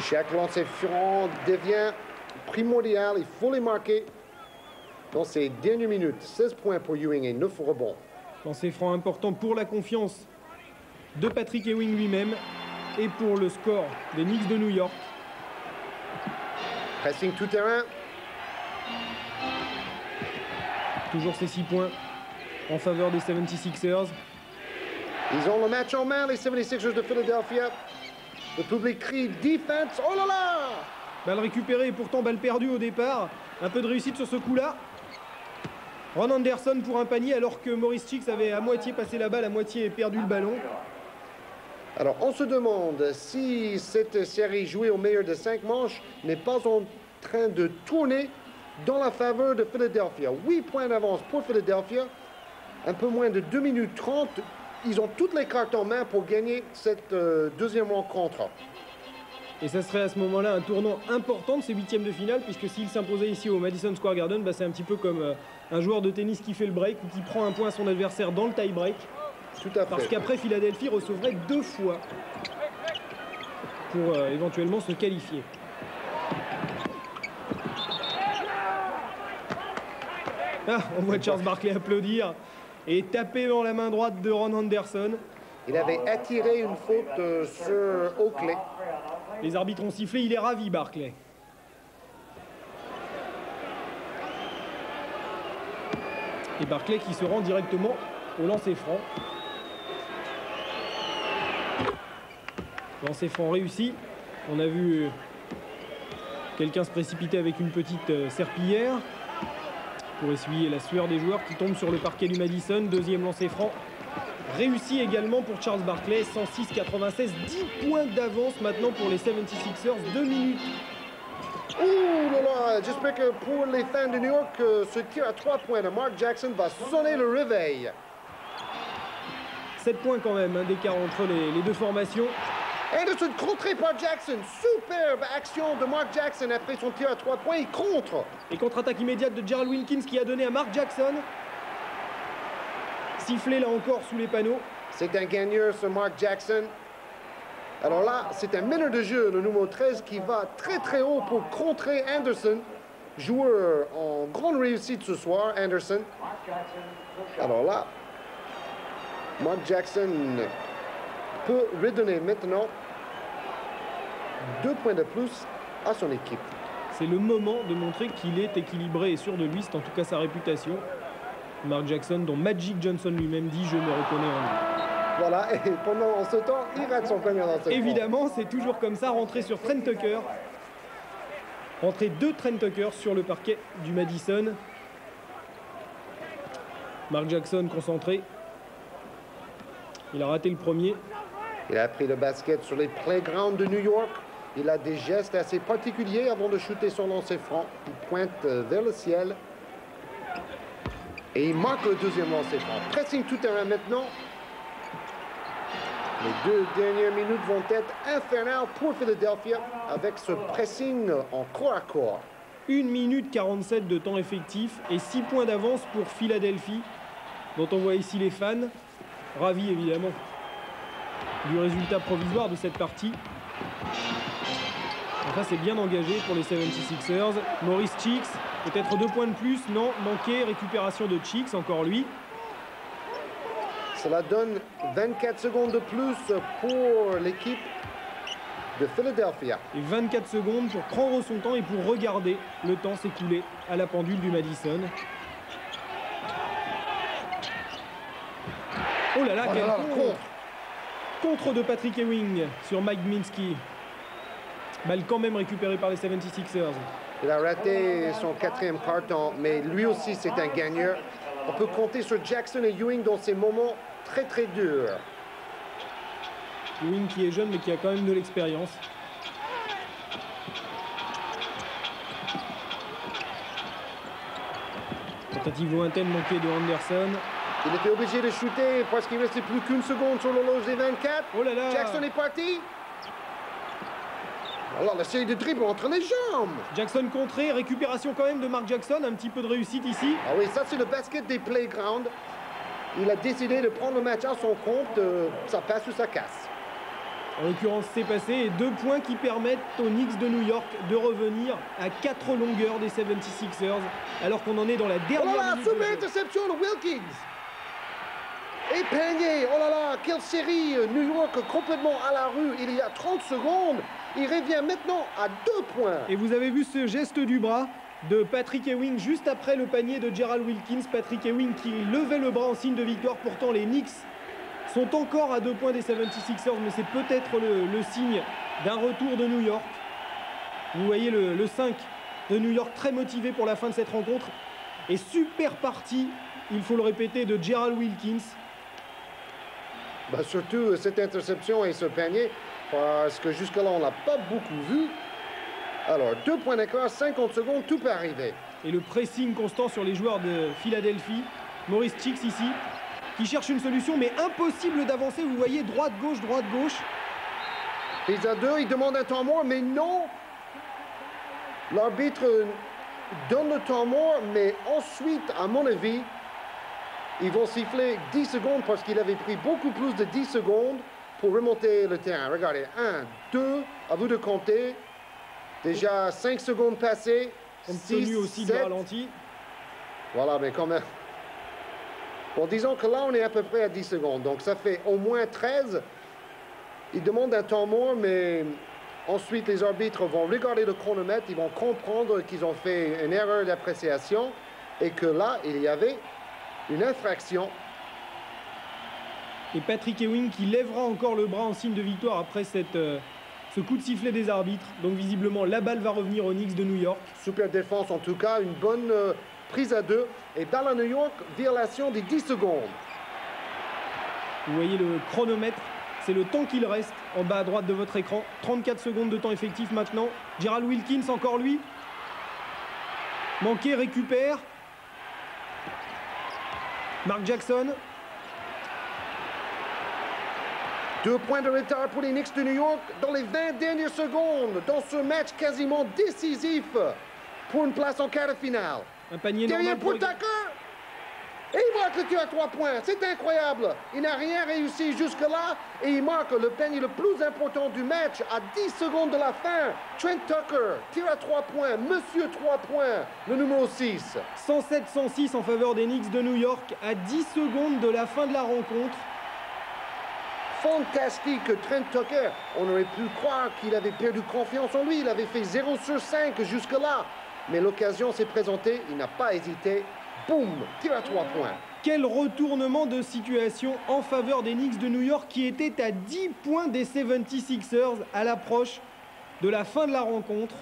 Chaque lancer franc devient primordial, il faut les marquer dans ces dernières minutes. 16 points pour Ewing et 9 rebonds. Lancer franc important pour la confiance de Patrick Ewing lui-même et pour le score des Knicks de New York. Pressing tout terrain. Toujours ces 6 points en faveur des 76ers. Ils ont le match en main, les 76ers de Philadelphia. Le public crie « Defense !» Oh là là! Balle récupérée et pourtant balle perdue au départ. Un peu de réussite sur ce coup-là. Ron Anderson pour un panier alors que Maurice Cheeks avait à moitié passé la balle, à moitié perdu le ballon. Alors on se demande si cette série jouée au meilleur de 5 manches n'est pas en train de tourner dans la faveur de Philadelphia. 8 points d'avance pour Philadelphia. Un peu moins de 2 minutes 30. Ils ont toutes les cartes en main pour gagner cette deuxième rencontre. Et ça serait à ce moment-là un tournant important de ces 8e de finale, puisque s'il s'imposait ici au Madison Square Garden, bah c'est un petit peu comme un joueur de tennis qui fait le break ou qui prend un point à son adversaire dans le tie-break. Tout à fait. Parce qu'après, Philadelphie recevrait 2 fois pour éventuellement se qualifier. Ah, on voit Charles Barkley applaudir et taper dans la main droite de Ron Anderson. Il avait attiré une faute sur Oakley. Les arbitres ont sifflé, il est ravi, Barkley. Et Barkley qui se rend directement au lancer franc. Lancer franc réussi. On a vu quelqu'un se précipiter avec une petite serpillière pour essuyer la sueur des joueurs qui tombent sur le parquet du Madison. Deuxième lancer franc réussi également pour Charles Barkley. 106-96, 10 points d'avance maintenant pour les 76ers. 2 minutes. Ouh là là, j'espère que pour les fans de New York, ce tir à 3 points de Mark Jackson va sonner le réveil. 7 points quand même, d'écart entre les deux formations. Anderson contré par Jackson. Superbe action de Mark Jackson après son tir à 3 points. Il contre. Et contre-attaque immédiate de Gerald Wilkins qui a donné à Mark Jackson. Sifflé là encore sous les panneaux. C'est un gagneur ce Mark Jackson. Alors là, c'est un meneur de jeu, le numéro 13, qui va très haut pour contrer Anderson. joueur en grande réussite ce soir, Anderson. Alors là, Mark Jackson peut redonner maintenant 2 points de plus à son équipe. C'est le moment de montrer qu'il est équilibré et sûr de lui, c'est en tout cas sa réputation. Mark Jackson, dont Magic Johnson lui-même dit « je me reconnais en lui ». Voilà, et pendant ce temps, il rate son premier lancer. Évidemment, c'est toujours comme ça, rentrée sur Trent Tucker. Rentrée de Trent Tucker sur le parquet du Madison. Mark Jackson concentré. Il a raté le premier. Il a pris le basket sur les playgrounds de New York. Il a des gestes assez particuliers avant de shooter son lancer franc. Il pointe vers le ciel. Et il marque le deuxième lancer franc. Pressing tout terrain maintenant. Les 2 dernières minutes vont être infernales pour Philadelphia avec ce pressing en corps à corps. 1 minute 47 de temps effectif et 6 points d'avance pour Philadelphie, dont on voit ici les fans. Ravis évidemment du résultat provisoire de cette partie. Enfin, c'est bien engagé pour les 76ers. Maurice Cheeks, peut-être 2 points de plus. Non, manqué. Récupération de Cheeks, encore lui. Cela donne 24 secondes de plus pour l'équipe de Philadelphia. Et 24 secondes pour prendre son temps et pour regarder le temps s'écouler à la pendule du Madison. Oh là là, quel contre de Patrick Ewing sur Mike Minsky. Balle quand même récupérée par les 76ers. Il a raté son 4e carton, mais lui aussi c'est un gagneur. On peut compter sur Jackson et Ewing dans ces moments très très durs. Ewing qui est jeune mais qui a quand même de l'expérience. Tentative lointaine manquée de Anderson. Il était obligé de shooter parce qu'il ne restait plus qu'une seconde sur l'horloge des 24. Oh là là! Jackson est parti. Alors la série de dribbles entre les jambes. Jackson contré, récupération quand même de Mark Jackson, un petit peu de réussite ici. Ah oui, ça c'est le basket des playgrounds. Il a décidé de prendre le match à son compte, ça passe ou ça casse. En l'occurrence, c'est passé et 2 points qui permettent aux Knicks de New York de revenir à 4 longueurs des 76ers, alors qu'on en est dans la dernière minute. Oh là là, super interception de Wilkins. Et panier, oh là là, quelle série. New York complètement à la rue il y a 30 secondes. Il revient maintenant à 2 points. Et vous avez vu ce geste du bras de Patrick Ewing juste après le panier de Gerald Wilkins. Patrick Ewing qui levait le bras en signe de victoire. Pourtant, les Knicks sont encore à 2 points des 76ers, mais c'est peut-être le signe d'un retour de New York. Vous voyez le 5 de New York très motivé pour la fin de cette rencontre. Et super partie, il faut le répéter, de Gerald Wilkins. Bah surtout cette interception et ce panier, parce que jusque-là, on n'a pas beaucoup vu. Alors, 2 points d'écart, 50 secondes, tout peut arriver. Et le pressing constant sur les joueurs de Philadelphie. Maurice Cheeks ici, qui cherche une solution, mais impossible d'avancer. Vous voyez, droite-gauche, droite-gauche. Ils à 2, il demande un temps mort, mais non. L'arbitre donne le temps mort, mais ensuite, à mon avis, ils vont siffler 10 secondes parce qu'il avait pris beaucoup plus de 10 secondes pour remonter le terrain. Regardez, 1, 2, à vous de compter. Déjà 5 secondes passées. Compte tenu aussi du ralenti. Voilà, mais quand même. Bon, disons que là, on est à peu près à 10 secondes. Donc, ça fait au moins 13. Ils demandent un temps mort, mais ensuite, les arbitres vont regarder le chronomètre. Ils vont comprendre qu'ils ont fait une erreur d'appréciation et que là, il y avait une infraction. Et Patrick Ewing qui lèvera encore le bras en signe de victoire après ce coup de sifflet des arbitres. Donc visiblement, la balle va revenir aux Knicks de New York. Super défense en tout cas, une bonne prise à 2. Et balle à New York, violation des 10 secondes. Vous voyez le chronomètre, c'est le temps qu'il reste en bas à droite de votre écran. 34 secondes de temps effectif maintenant. Gerald Wilkins, encore lui. Manqué, récupère. Mark Jackson. 2 points de retard pour les Knicks de New York dans les 20 dernières secondes, dans ce match quasiment décisif pour une place en quart de finale. Un panier derrière normal pour Tucker. Et il marque le tir à 3 points. C'est incroyable. Il n'a rien réussi jusque-là. Et il marque le panier le plus important du match à 10 secondes de la fin. Trent Tucker, tir à 3 points. Monsieur 3 points, le numéro 6. 107-106 en faveur des Knicks de New York à 10 secondes de la fin de la rencontre. Fantastique, Trent Tucker. On aurait pu croire qu'il avait perdu confiance en lui. Il avait fait 0 sur 5 jusque-là. Mais l'occasion s'est présentée. Il n'a pas hésité. Boum, tir à 3 points. Quel retournement de situation en faveur des Knicks de New York qui étaient à 10 points des 76ers à l'approche de la fin de la rencontre.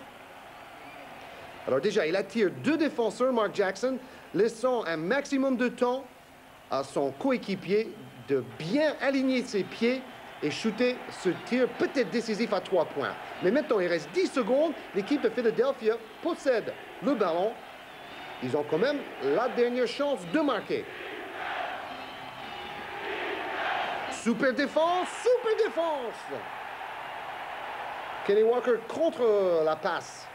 Alors déjà, il attire 2 défenseurs, Mark Jackson, laissant un maximum de temps à son coéquipier de bien aligner ses pieds et shooter ce tir peut-être décisif à 3 points. Mais maintenant, il reste 10 secondes. L'équipe de Philadelphia possède le ballon. Ils ont quand même la dernière chance de marquer. Super défense, super défense. Kenny Walker contre la passe.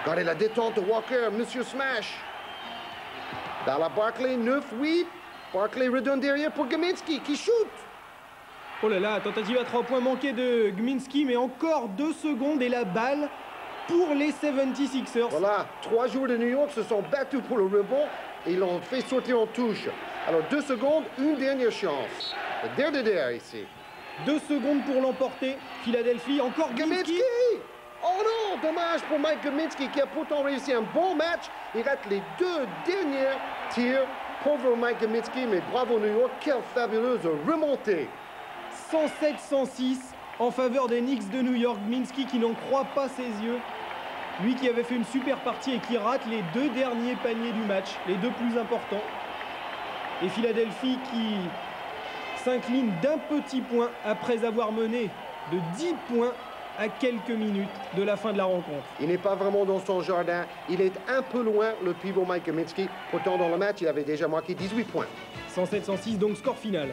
Regardez la détente de Walker, Monsieur Smash. Dans la Barkley, 9-8. Barkley redonne derrière pour Gminski qui shoot. Oh là là, tentative à 3 points manquée de Gminski, mais encore 2 secondes et la balle pour les 76ers. Voilà, 3 joueurs de New York se sont battus pour le rebond et ils l'ont fait sortir en touche. Alors 2 secondes, une dernière chance. Der ici. 2 secondes pour l'emporter. Philadelphie, encore Gminski. Oh non, dommage pour Mike Gminski qui a pourtant réussi un bon match. Il rate les 2 derniers tirs. Pauvre Mike Gminski, mais bravo New York, quelle fabuleuse remontée. 107-106 en faveur des Knicks de New York. Gminski qui n'en croit pas ses yeux. Lui qui avait fait une super partie et qui rate les 2 derniers paniers du match, les 2 plus importants. Et Philadelphie qui s'incline d'un petit point après avoir mené de 10 points à quelques minutes de la fin de la rencontre. Il n'est pas vraiment dans son jardin. Il est un peu loin, le pivot Mike Gminski. Pourtant, dans le match, il avait déjà marqué 18 points. 107-106, donc score final.